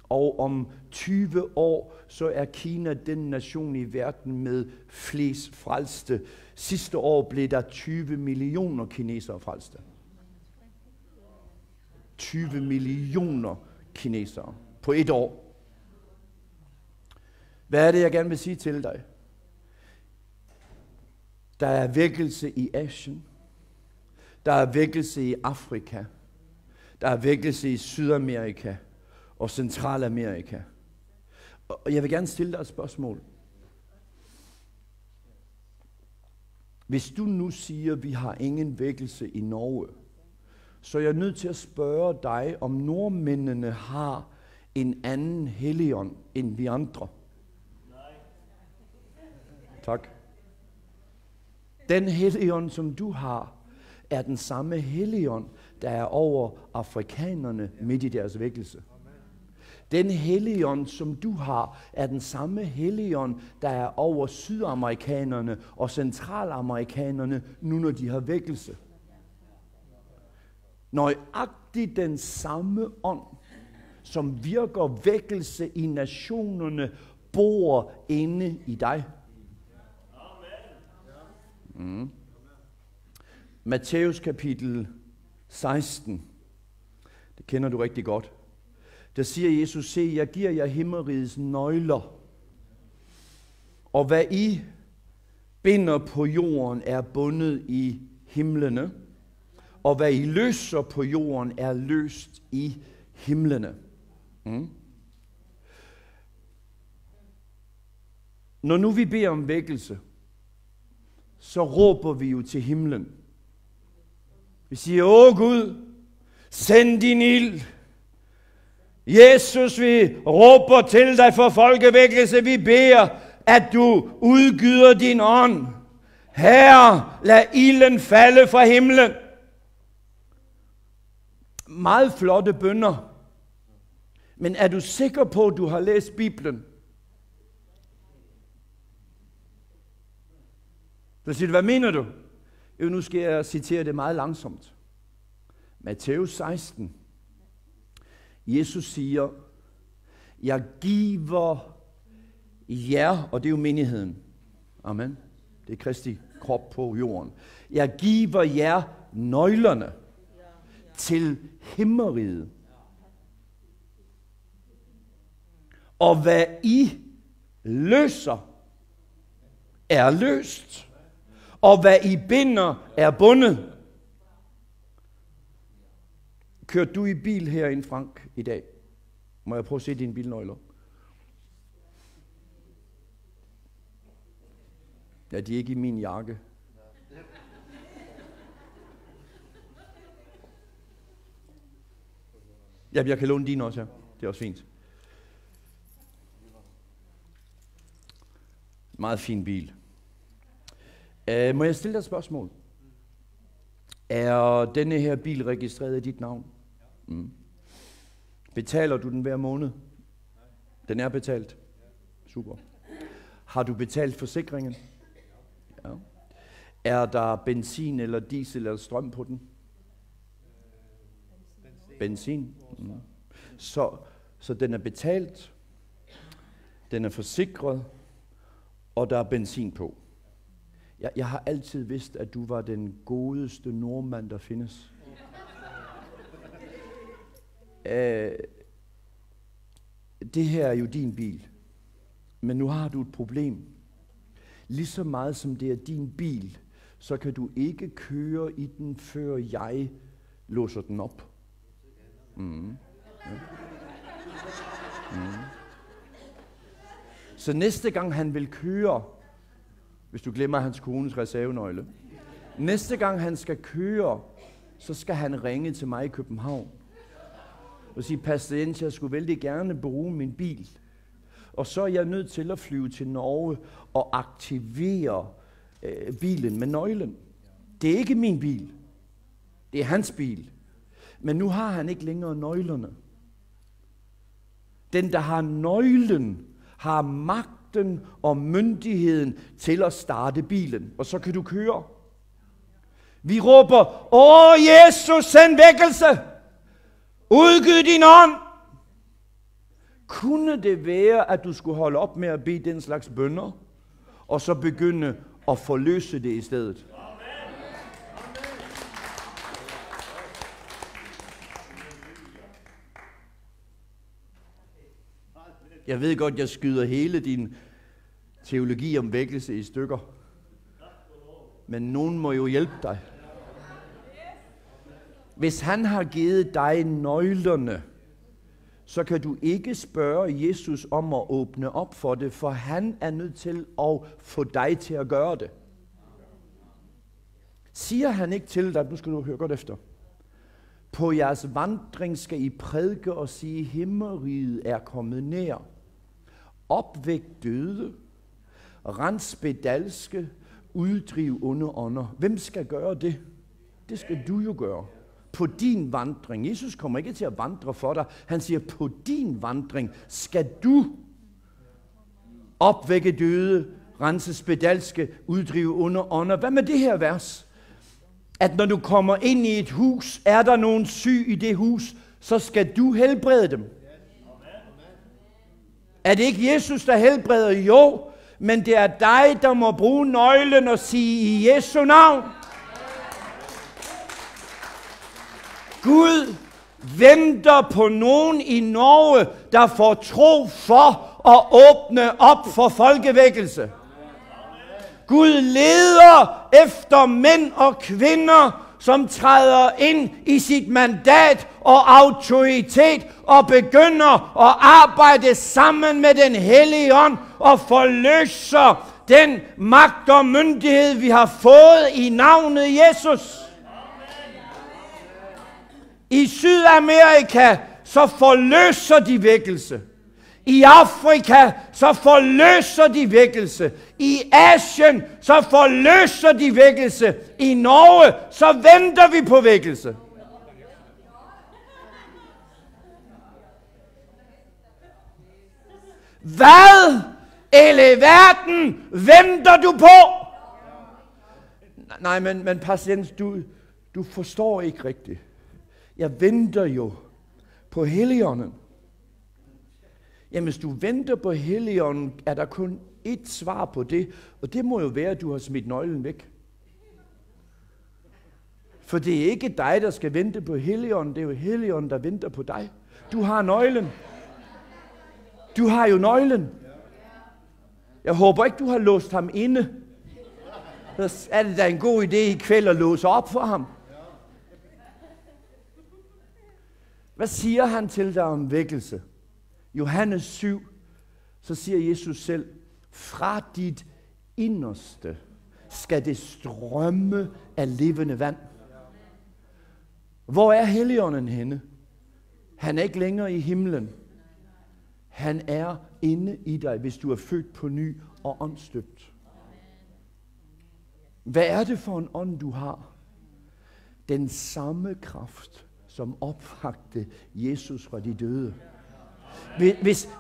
Og om 20 år, så er Kina den nation i verden med flest frelste. Sidste år blev der 20 millioner kinesere frelste. 20 millioner kinesere på 1 år. Hvad er det, jeg gerne vil sige til dig? Der er vækkelse i Asien. Der er vækkelse i Afrika. Der er vækkelse i Sydamerika og Centralamerika. Og jeg vil gerne stille dig et spørgsmål. Hvis du nu siger, at vi har ingen vækkelse i Norge, så er jeg nødt til at spørge dig, om nordmændene har en anden helligånd end vi andre. Tak. Den helligånd, som du har, er den samme helligånd, der er over afrikanerne midt i deres vækkelse. Den helligånd, som du har, er den samme helligånd, der er over sydamerikanerne og centralamerikanerne, nu når de har vækkelse. Nøjagtigt den samme ånd, som virker vækkelse i nationerne, bor inde i dig. Matthæus kapitel 16, det kender du rigtig godt. Der siger Jesus, se, jeg giver jer himmerigets nøgler, og hvad I binder på jorden er bundet i himlene, og hvad I løser på jorden er løst i himlene. Når nu vi beder om vækkelse, så råber vi jo til himlen. Vi siger, åh Gud, send din ild. Jesus, vi råber til dig for folkevækkelse. Vi beder, at du udgyder din ånd. Herre, lad ilden falde fra himlen. Meget flotte bønner. Men er du sikker på, at du har læst Bibelen? Så siger du, hvad mener du? Jo, nu skal jeg citere det meget langsomt. Matthæus 16. Jesus siger, jeg giver jer, og det er jo menigheden. Amen. Det er Kristi krop på jorden. Jeg giver jer nøglerne til himmeriget. Og hvad I løser, er løst. Og hvad I binder, er bundet. Kørte du i bil herinde, Frank, i dag? Må jeg prøve at se dine bilnøgler? Ja, de er ikke i min jakke. Ja, jeg kan låne dine også her. Det er også fint. Meget fin bil. Må jeg stille dig et spørgsmål? Er denne her bil registreret i dit navn? Betaler du den hver måned? Den er betalt? Super. Har du betalt forsikringen? Ja. Er der benzin eller diesel eller strøm på den? Benzin. Så den er betalt, den er forsikret, og der er benzin på. Jeg har altid vidst, at du var den godeste nordmand, der findes. Det her er jo din bil, men nu har du et problem. Lige så meget som det er din bil, så kan du ikke køre i den, før jeg låser den op. Ja. Så næste gang han vil køre, hvis du glemmer hans kones reservenøgle, næste gang han skal køre, så skal han ringe til mig i København og sige, Pastor Jens, jeg skulle vældig gerne bruge min bil. Og så er jeg nødt til at flyve til Norge og aktivere bilen med nøglen. Det er ikke min bil. Det er hans bil. Men nu har han ikke længere nøglerne. Den, der har nøglen, har magten og myndigheden til at starte bilen. Og så kan du køre. Vi råber, åh Jesus, send vækkelse! Udgyd din ånd! Kunne det være, at du skulle holde op med at bede den slags bønner, og så begynde at forløse det i stedet? Jeg ved godt, jeg skyder hele din teologi om vækkelse i stykker. Men nogen må jo hjælpe dig. Hvis han har givet dig nøglerne, så kan du ikke spørge Jesus om at åbne op for det, for han er nødt til at få dig til at gøre det. Siger han ikke til dig, nu skal du høre godt efter. På jeres vandring skal I prædike og sige, himmeriget er kommet nær. Opvæk døde, rens spedalske, uddriv onde ånder. Hvem skal gøre det? Det skal du jo gøre. På din vandring. Jesus kommer ikke til at vandre for dig. Han siger, på din vandring skal du opvække døde, rense spedalske, uddrive onde ånder. Hvad med det her vers? At når du kommer ind i et hus, er der nogen syg i det hus, så skal du helbrede dem. Er det ikke Jesus, der helbreder? Jo, men det er dig, der må bruge nøglen og sige i Jesu navn. Gud venter på nogen i Norge, der får tro for at åbne op for folkevækkelse. Gud leder efter mænd og kvinder, som træder ind i sit mandat og autoritet og begynder at arbejde sammen med den hellige ånd og forløser den magt og myndighed, vi har fået i navnet Jesus. I Sydamerika så forløser de vækkelse. I Afrika så forløser de vækkelse. I Asien så forløser de vækkelse. I Norge så venter vi på vækkelse. Hvad eller verden venter du på? Nej, men patient, du forstår ikke rigtigt. Jeg venter jo på Helligånden. Jamen, hvis du venter på Helligånden, er der kun ét svar på det, og det må jo være, at du har smidt nøglen væk. For det er ikke dig, der skal vente på Helligånden, det er jo Helligånden, der venter på dig. Du har nøglen. Du har jo nøglen. Jeg håber ikke, du har låst ham inde. Så er det da en god idé i kveld at låse op for ham. Hvad siger han til dig om vækkelse? Johannes 7, så siger Jesus selv, fra dit inderste skal det strømme af levende vand. Hvor er Helligånden henne? Han er ikke længere i himlen. Han er inde i dig, hvis du er født på ny og åndsdøbt. Hvad er det for en ånd, du har? Den samme kraft, som opvagte Jesus fra de døde.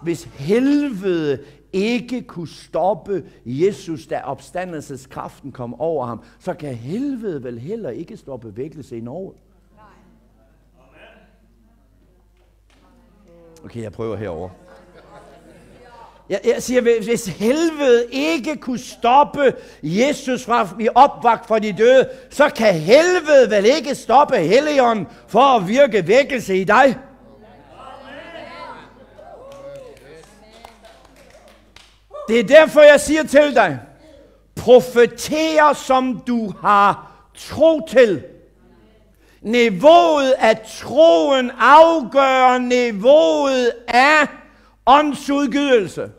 Hvis helvede ikke kunne stoppe Jesus, da opstandelseskraften kom over ham, så kan helvede vel heller ikke stoppe vækkelse i Norge. Okay, jeg prøver herover. Jeg siger, hvis helvede ikke kunne stoppe Jesus fra at blive opvakt fra de døde, så kan helvede vel ikke stoppe Helligånden for at virke vækkelse i dig. Det er derfor, jeg siger til dig, profeter som du har tro til. Niveauet af troen afgør niveauet af åndsudgydelse.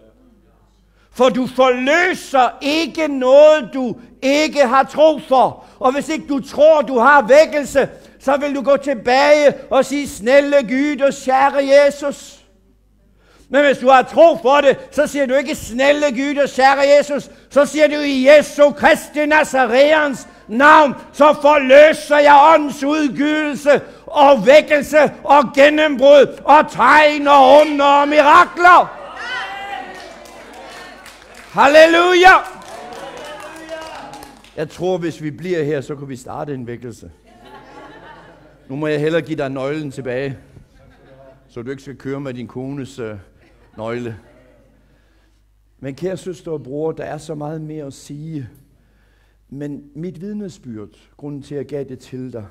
For du forløser ikke noget, du ikke har tro for. Og hvis ikke du tror, du har vækkelse, så vil du gå tilbage og sige, snælle Gud og kære Jesus. Men hvis du har tro for det, så siger du ikke, snælle Gud og kære Jesus. Så siger du i Jesu Kristi Nazareans navn, så forløser jeg åndsudgydelse og vækkelse og gennembrud og tegn og under og mirakler. Halleluja! Jeg tror, hvis vi bliver her, så kan vi starte en vækkelse. Nu må jeg hellere give dig nøglen tilbage, så du ikke skal køre med din kones nøgle. Men kære søster og bror, der er så meget mere at sige. Men mit vidnesbyrd, grunden til at jeg gav det til dig,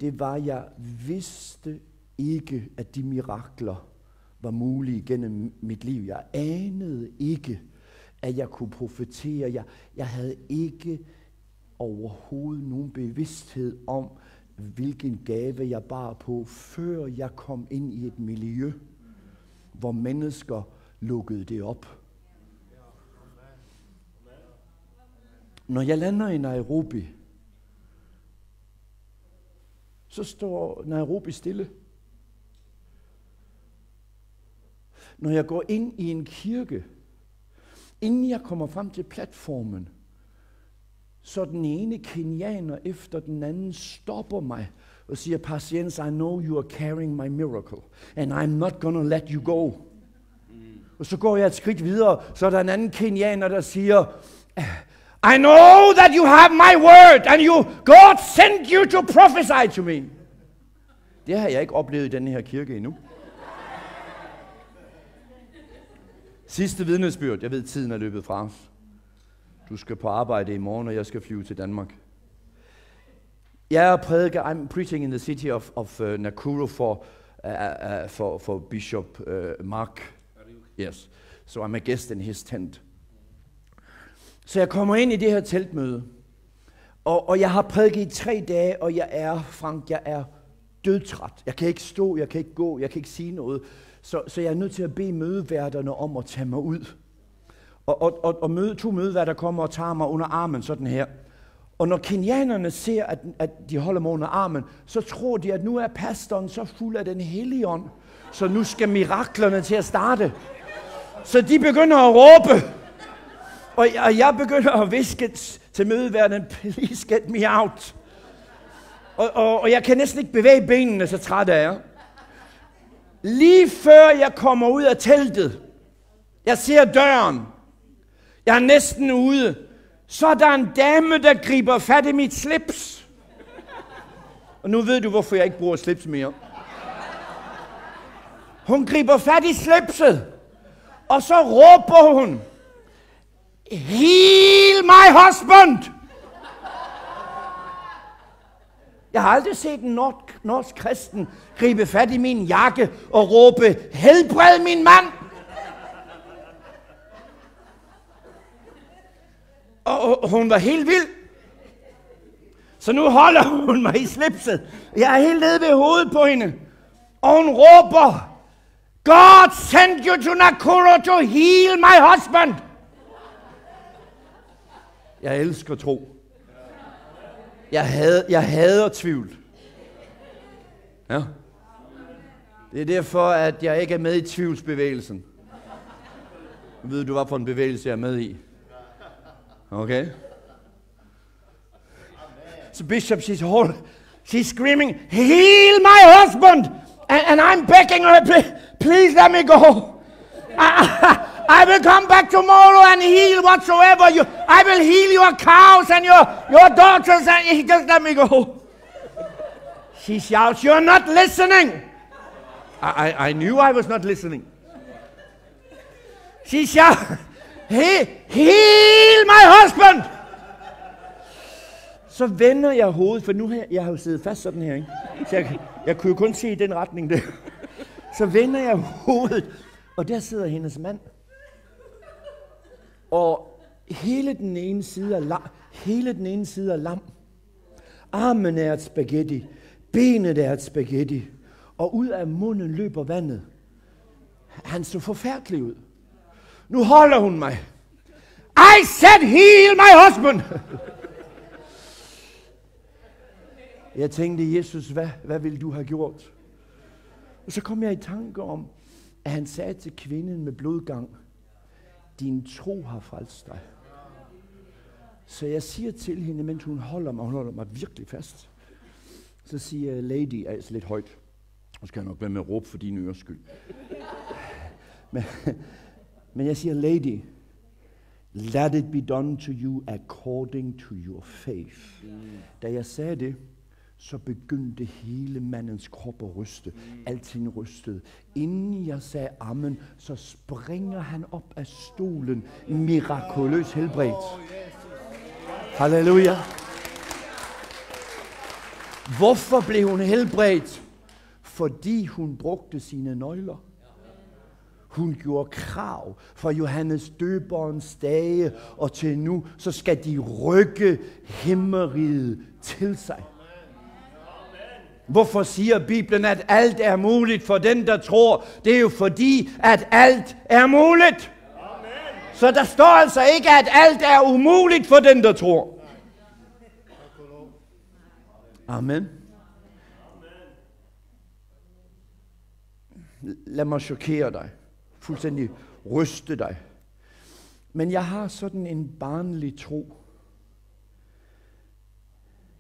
det var, at jeg vidste ikke, at de mirakler var mulige gennem mit liv. Jeg anede ikke, at jeg kunne profetere. Jeg havde ikke overhovedet nogen bevidsthed om, hvilken gave jeg bar på, før jeg kom ind i et miljø, hvor mennesker lukkede det op. Når jeg lander i Nairobi, så står Nairobi stille. Når jeg går ind i en kirke, inden jeg kommer frem til platformen, så den ene kenianer efter den anden stopper mig og siger, Patience, I know you are carrying my miracle, and I'm not gonna let you go. Og så går jeg et skridt videre, så er der en anden kenianer, der siger, I know that you have my word, and God sent you to prophesy to me. Det har jeg ikke oplevet i denne her kirke endnu. Sidste vidnesbyrd. Jeg ved, tiden er løbet fra os. Du skal på arbejde i morgen, og jeg skal flyve til Danmark. Jeg er prædiker. I'm preaching in the city of Nakuru for Bishop Mark. Yes. So I'm a guest in his tent. Så jeg kommer ind i det her teltmøde, og jeg har prædiket i 3 dage, og jeg er dødtræt. Jeg kan ikke stå, jeg kan ikke gå, jeg kan ikke sige noget. Så jeg er nødt til at bede mødeværterne om at tage mig ud. Og 2 mødeværter kommer og tager mig under armen sådan her. Og når kenianerne ser, at de holder mig under armen, så tror de, at nu er pastoren så fuld af den hellige ånd, så nu skal miraklerne til at starte. Så de begynder at råbe. Og jeg begynder at viske til mødeværten, please get me out. Og jeg kan næsten ikke bevæge benene, så træt er jeg. Lige før jeg kommer ud af teltet, jeg ser døren, jeg er næsten ude, så er der en dame, der griber fat i mit slips. Og nu ved du, hvorfor jeg ikke bruger slips mere. Hun griber fat i slipset, og så råber hun, heal my husband! Jeg har aldrig set en norsk kristen gribe fat i min jakke og råbe, helbred min mand! Og hun var helt vild. Så nu holder hun mig i slipset. Jeg er helt nede ved hovedet på hende. Og hun råber, God sent you to Nakuru to heal my husband! Jeg elsker tro. Jeg hader tvivl. Ja. Det er derfor, at jeg ikke er med i tvivlsbevægelsen. Ved du, hvad for en bevægelse jeg er med i? Okay. So Bishop, she's screaming, heal my husband! And I'm begging her, please let me go. I will come back tomorrow and heal whatsoever you. I will heal your cows and your daughters, and just let me go. She shouts, you're not listening. I knew I was not listening. She shouts, heal my husband. Så vender jeg hovedet, for nu jeg har jo siddet fast sådan her, ikke? Så jeg kunne jo kun se i den retning der. Så vender jeg hovedet, og der sidder hendes mand. Og hele den ene side er lam. Armen er et spaghetti. Benet er et spaghetti. Og ud af munden løber vandet. Han så forfærdelig ud. Nu holder hun mig. I said heal my husband! Jeg tænkte, Jesus, hvad ville du have gjort? Og så kom jeg i tanke om, at han sagde til kvinden med blodgang, din tro har frelst dig. Så jeg siger til hende, mens hun holder mig virkelig fast. Så siger jeg, lady, altså lidt højt. Nu skal jeg nok være med at råbe for din øres skyld. Men jeg siger, lady, Let it be done to you according to your faith. Da jeg sagde det, så begyndte hele mandens krop at ryste. Alting rystede. Inden jeg sagde amen, så springer han op af stolen, mirakuløst helbredt. Halleluja. Hvorfor blev hun helbredt? Fordi hun brugte sine nøgler. Hun gjorde krav fra Johannes døberens dage og til nu, så skal de rykke himmeriget til sig. Hvorfor siger Bibelen, at alt er muligt for den, der tror? Det er jo fordi, at alt er muligt. Så der står altså ikke, at alt er umuligt for den, der tror. Amen. Lad mig chokere dig. Fuldstændig ryste dig. Men jeg har sådan en barnlig tro.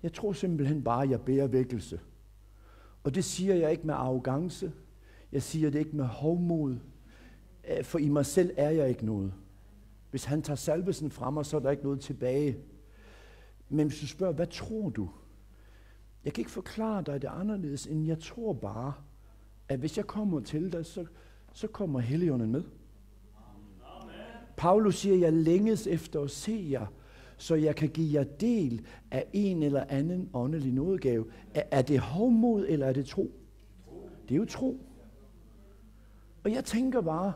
Jeg tror simpelthen bare, at jeg bærer vækkelse. Og det siger jeg ikke med arrogance. Jeg siger det ikke med hovmod. For i mig selv er jeg ikke noget. Hvis han tager salvelsen fra mig, så er der ikke noget tilbage. Men hvis du spørger, hvad tror du? Jeg kan ikke forklare dig det anderledes, end jeg tror bare, at hvis jeg kommer til dig, så kommer Helligånden med. Amen. Paulus siger, jeg længes efter at se jer, så jeg kan give jer del af en eller anden åndelig nådegave. Er det hovmod, eller er det tro? Det er jo tro. Og jeg tænker bare,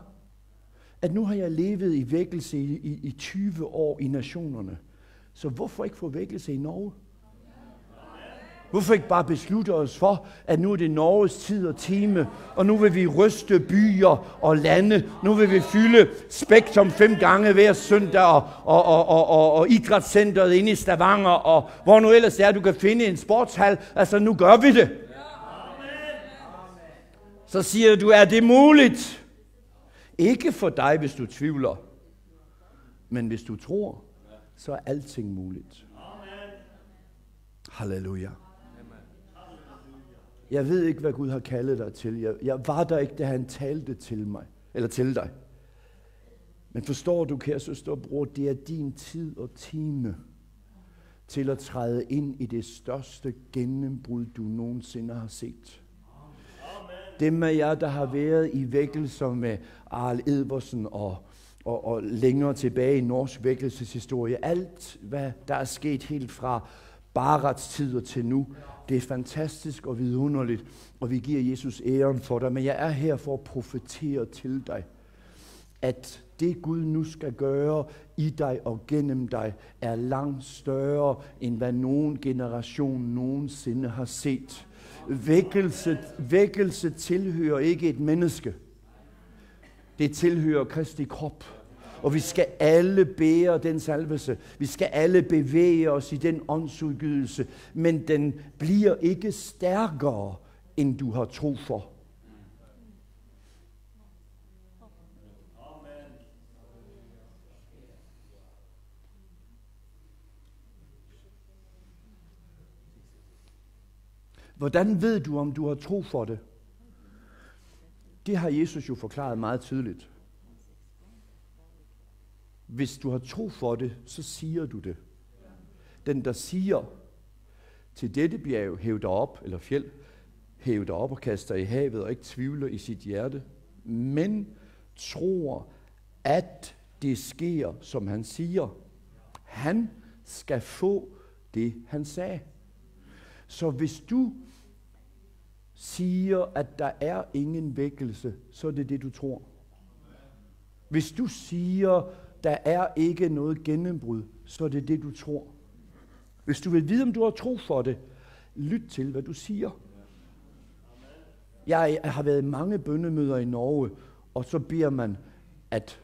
at nu har jeg levet i vækkelse i 20 år i nationerne. Så hvorfor ikke få vækkelse i Norge? Hvorfor ikke bare beslutte os for, at nu er det Norges tid og time, og nu vil vi ryste byer og lande. Nu vil vi fylde Spektrum 5 gange hver søndag, og idrætscenteret inde i Stavanger, og hvor nu ellers er, du kan finde en sportshal. Altså, nu gør vi det. Så siger du, er det muligt? Ikke for dig, hvis du tvivler, men hvis du tror, så er alting muligt. Halleluja. Jeg ved ikke, hvad Gud har kaldet dig til. Jeg var der ikke, da han talte til mig, eller til dig. Men forstår du, kære søster og bror, det er din tid og time til at træde ind i det største gennembrud, du nogensinde har set. Dem af jer, der har været i vækkelser med Arl Edvardsen og længere tilbage i norsk vækkelseshistorie, alt hvad der er sket helt fra Barats tider til nu, det er fantastisk og vidunderligt, og vi giver Jesus æren for dig. Men jeg er her for at profetere til dig, at det Gud nu skal gøre i dig og gennem dig, er langt større, end hvad nogen generation nogensinde har set. Vækkelse tilhører ikke et menneske. Det tilhører Kristi krop. Og vi skal alle bære den salvelse. Vi skal alle bevæge os i den åndsudgydelse. Men den bliver ikke stærkere, end du har tro for. Hvordan ved du, om du har tro for det? Det har Jesus jo forklaret meget tydeligt. Hvis du har tro for det, så siger du det. Den, der siger til dette bjerg, hæv dig op, eller fjeld, hæv dig op og kaster i havet, og ikke tvivler i sit hjerte, men tror, at det sker, som han siger. Han skal få det, han sagde. Så hvis du siger, at der er ingen vækkelse, så er det det, du tror. Hvis du siger, der er ikke noget gennembrud, så er det det, du tror. Hvis du vil vide, om du har tro for det, lyt til, hvad du siger. Jeg har været i mange bønnemøder i Norge, og så beder man, at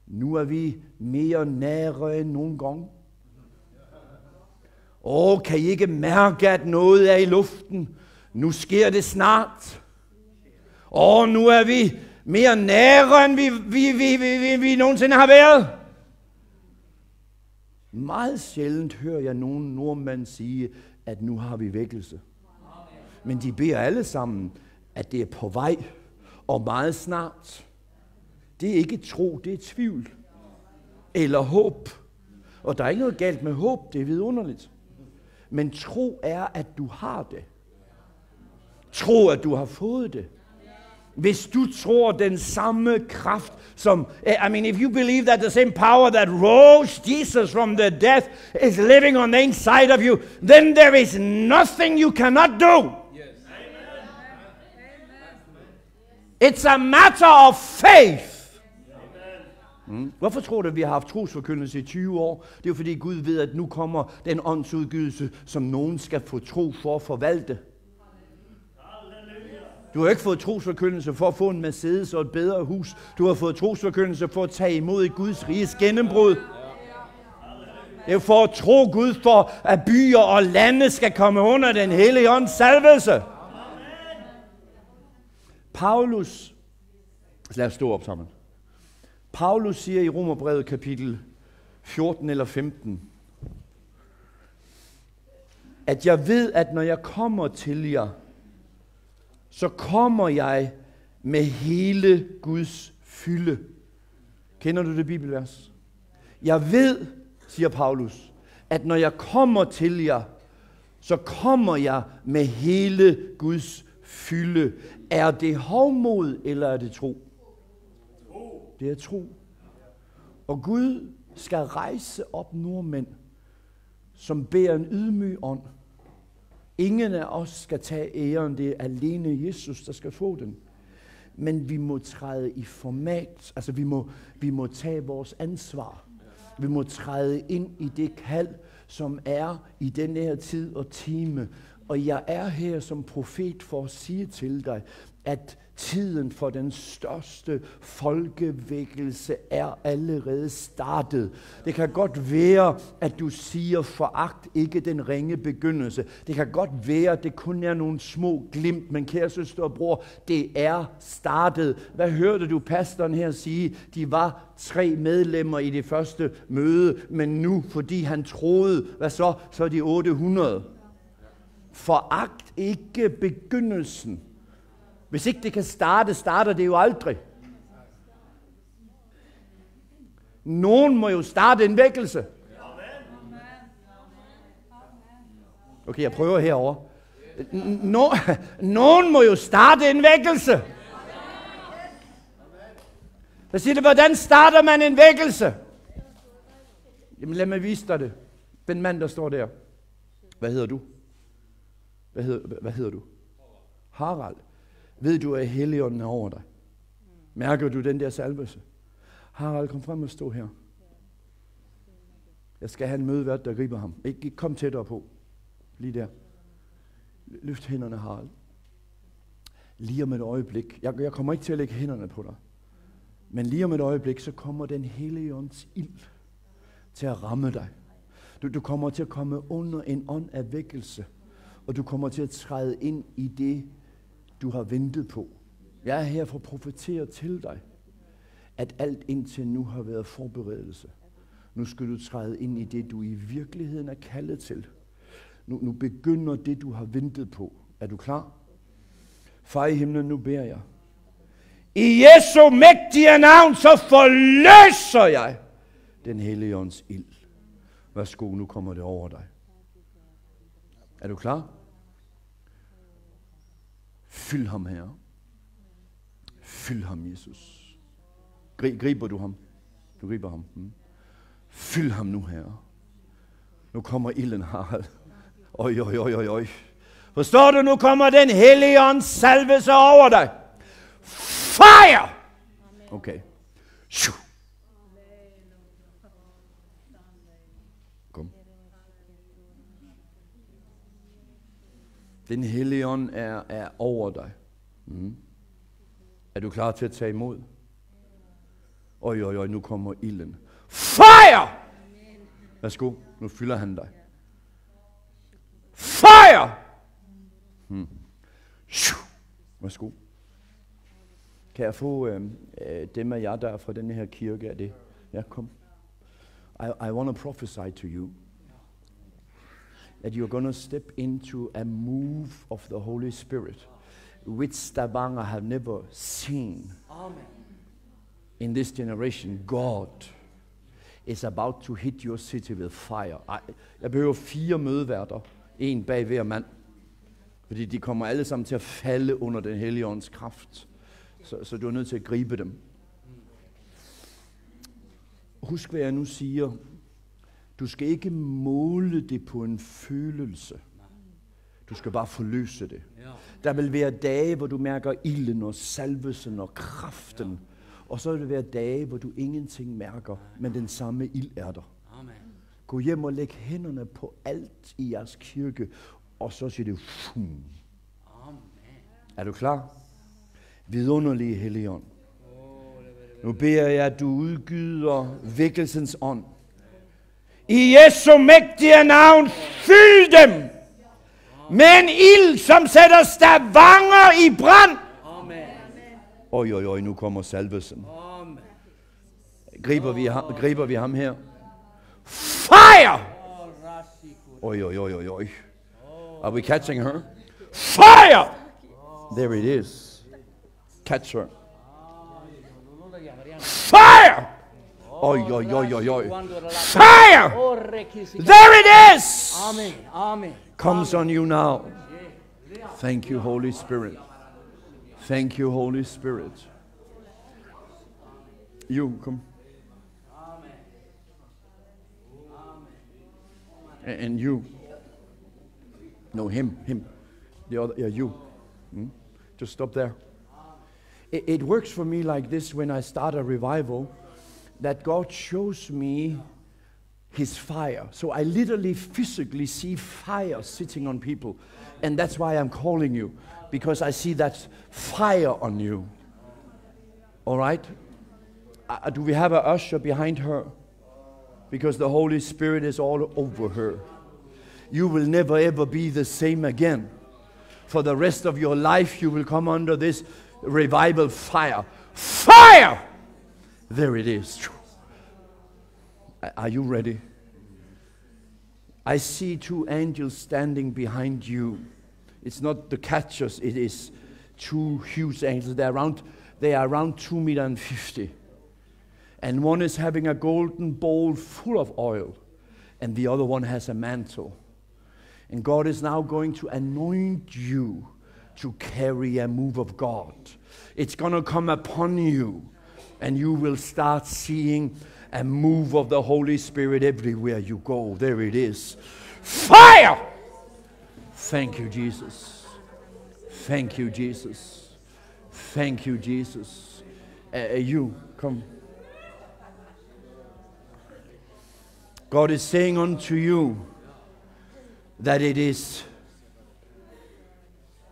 nu er vi mere nære end nogen gang. Kan I ikke mærke, at noget er i luften? Nu sker det snart. Nu er vi mere nære, end vi nogensinde har været. Meget sjældent hører jeg nogen nordmænd sige, at nu har vi vækkelse. Men de beder alle sammen, at det er på vej, og meget snart. Det er ikke tro, det er tvivl. eller håb. Og der er ikke noget galt med håb, det er vidunderligt. Men tro er, at du har det. Tro, at du har fået det. Hvis du tror den samme kraft som, if you believe that the same power that rose Jesus from the death is living on the inside of you, then there is nothing you cannot do. It's a matter of faith. Hvorfor tror du, at vi har haft trosforkyndelse i 20 år? Det er jo fordi Gud ved, at nu kommer den åndsudgydelse, som nogen skal få tro for at forvalte. Du har ikke fået trosforkyndelse for at få en Mercedes og et bedre hus. Du har fået trosforkyndelse for at tage imod Guds riges gennembrud. Det er for at tro Gud for, at byer og lande skal komme under den hellige ånds salvelse. Paulus, lad os stå op sammen. Paulus siger i Romerbrevet kapitel 14 eller 15, at jeg ved, at når jeg kommer til jer, så kommer jeg med hele Guds fylde. Kender du det bibelvers? Jeg ved, siger Paulus, at når jeg kommer til jer, så kommer jeg med hele Guds fylde. Er det hovmod, eller er det tro? Det er tro. Og Gud skal rejse op nordmænd, som bærer en ydmyg ånd. Ingen af os skal tage æren, det er alene Jesus, der skal få den. Men vi må træde i format, altså vi må tage vores ansvar. Vi må træde ind i det kald, som er i den her tid og time. Og jeg er her som profet for at sige til dig, at tiden for den største folkevækkelse er allerede startet. Det kan godt være, at du siger, foragt ikke den ringe begyndelse. Det kan godt være, at det kun er nogle små glimt, men kære søster og bror, det er startet. Hvad hørte du pastoren her sige? De var 3 medlemmer i det første møde, men nu, fordi han troede, hvad så? Så er de 800. Foragt ikke begyndelsen. Hvis ikke det kan starte, starter det jo aldrig. Nogen må jo starte en vækkelse. Okay, jeg prøver herover. Nogen må jo starte en vækkelse. Så siger det, hvordan starter man en vækkelse? Jamen lad mig vise dig det. Den mand, der står der. Hvad hedder du? Hvad hedder du? Harald. Ved du, at Helligånden er over dig? Mærker du den der salvelse? Harald, kom frem og stå her. Jeg skal have en mødevært, der griber ham. Ikke kom tættere på. Lige der. Løft hænderne, Harald. Lige om et øjeblik. Jeg kommer ikke til at lægge hænderne på dig. Men lige om et øjeblik, så kommer den Helligånds ild til at ramme dig. Du kommer til at komme under en ånd af vækkelse. Og du kommer til at træde ind i det, du har ventet på. Jeg er her for at profetere til dig, at alt indtil nu har været forberedelse. Nu skal du træde ind i det, du i virkeligheden er kaldet til. Nu begynder det, du har ventet på. Er du klar? Far i himlen, nu beder jeg. I Jesu mægtige navn, så forløser jeg den hellige ånds ild. Værsgo, nu kommer det over dig. Er du klar? Fyld ham, Herre. Fyld ham, Jesus. Griber du ham? Du griber ham. Fyld ham nu, Herre. Nu kommer ilden, Harald. Oj. Forstår du, nu kommer den hellige ånds salvelse over dig. Fire! Okay. Kom. Den hellige ånd er over dig. Er du klar til at tage imod? Oj, nu kommer ilden. Fire! Værsgo, nu fylder han dig. Fire! Værsgo. Kan jeg få dem af jer, der er fra denne her kirke, af det? Ja, kom. I want to prophesy to you that you're going to step into a move of the Holy Spirit, which Stavanger have never seen. Amen. In this generation, God is about to hit your city with fire. Jeg behøver 4 mødeværter, en bag hver mand, fordi de kommer alle sammen til at falde under den hellige ånds kraft. Så du er nødt til at gribe dem. Husk, hvad jeg nu siger. Du skal ikke måle det på en følelse. Du skal bare forløse det. Der vil være dage, hvor du mærker ilden og salvelsen og kraften. Og så vil det være dage, hvor du ingenting mærker, men den samme ild er der. Gå hjem og læg hænderne på alt i jeres kirke, og så siger det fum. Er du klar? Vidunderlige Helligånd. Nu beder jeg, at du udgyder vækkelsens ånd. I Jesu mægtige navn, fyld dem med en ild, som sætter Stavanger i brand. Oj, nu kommer salvelsen. Griber vi ham her? Fire! Oj. Are we catching her? Fire! There it is. Catch her. Fire! Oj. Fire! There it is! Amen. Comes on you now. Thank you, Holy Spirit. Thank you, Holy Spirit. You, come. And you. No, him. The other, yeah, you. Just stop there. It works for me like this when I start a revival, that God shows me His fire. So I literally physically see fire sitting on people. And that's why I'm calling you, because I see that fire on you. All right? Do we have a usher behind her? Because the Holy Spirit is all over her. You will never ever be the same again. For the rest of your life, you will come under this revival fire. Fire! There it is. Are you ready? I see 2 angels standing behind you. It's not the catchers, it is 2 huge angels. They are around 2.50 meters. And one is having a golden bowl full of oil, and the other one has a mantle. And God is now going to anoint you to carry a move of God. It's going to come upon you, and you will start seeing a move of the Holy Spirit everywhere you go. There it is. Fire! Thank you, Jesus. Thank you, Jesus. Thank you, Jesus. You, come. God is saying unto you that it is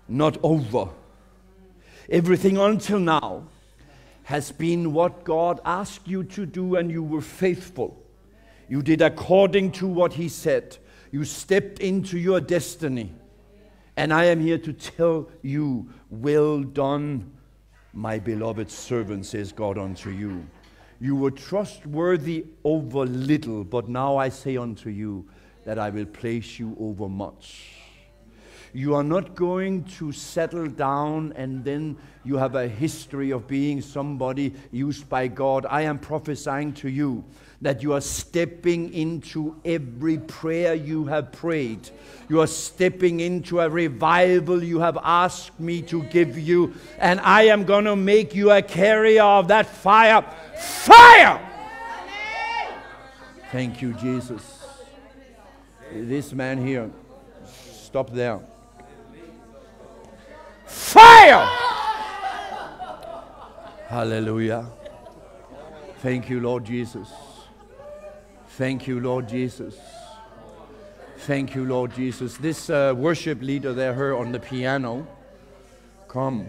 not over. Everything until now has been what God asked you to do, and you were faithful. You did according to what He said. You stepped into your destiny. And I am here to tell you, well done, my beloved servant, says God unto you. You were trustworthy over little, but now I say unto you that I will place you over much. You are not going to settle down and then you have a history of being somebody used by God. I am prophesying to you that you are stepping into every prayer you have prayed. You are stepping into a revival you have asked me to give you. And I am going to make you a carrier of that fire. Fire! Thank you, Jesus. This man here, stop there. Fire! Hallelujah. Thank you, Lord Jesus. Thank you, Lord Jesus. Thank you, Lord Jesus. This worship leader there, her on the piano, come.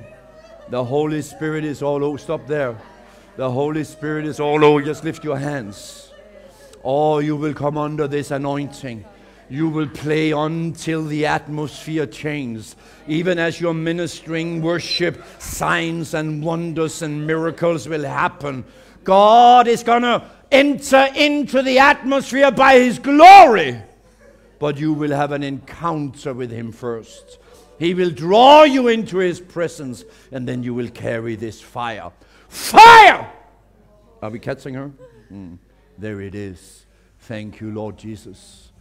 The Holy Spirit is all over. Stop there. The Holy Spirit is all over. Just lift your hands. Oh, you will come under this anointing. You will play until the atmosphere changes. Even as you're ministering worship, signs and wonders and miracles will happen. God is going to enter into the atmosphere by His glory. But you will have an encounter with Him first. He will draw you into His presence, and then you will carry this fire. Fire! Are we catching her? There it is. Thank you, Lord Jesus.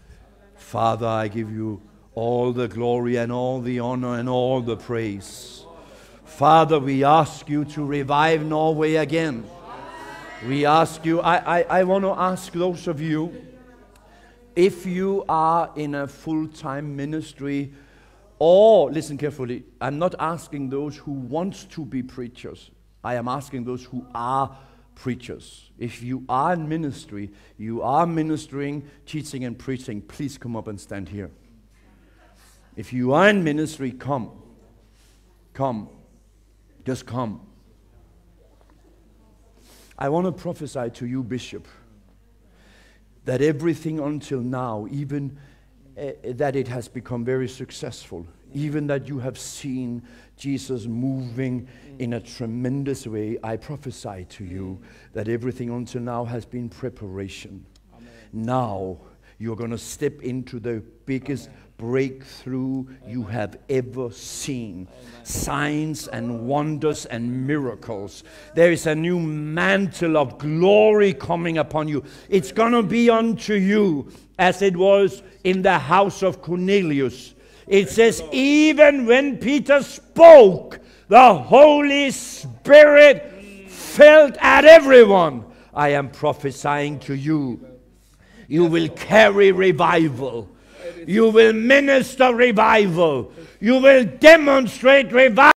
Father, I give you all the glory and all the honor and all the praise. Father, we ask you to revive Norway again. We ask you, I want to ask those of you, if you are in a full-time ministry, or, listen carefully, I'm not asking those who want to be preachers. I am asking those who are preachers. If you are in ministry, you are ministering, teaching and preaching, please come up and stand here. If you are in ministry, come. Come. Just come. I want to prophesy to you, Bishop, that everything until now, even that it has become very successful, even that you have seen Jesus moving in a tremendous way, I prophesy to you that everything until now has been preparation. Amen. Now you're going to step into the biggest breakthrough you have ever seen. Amen. Signs and wonders and miracles. There is a new mantle of glory coming upon you. It's going to be unto you as it was in the house of Cornelius. It says, even when Peter spoke, the Holy Spirit fell at everyone. I am prophesying to you. You will carry revival. You will minister revival. You will demonstrate revival.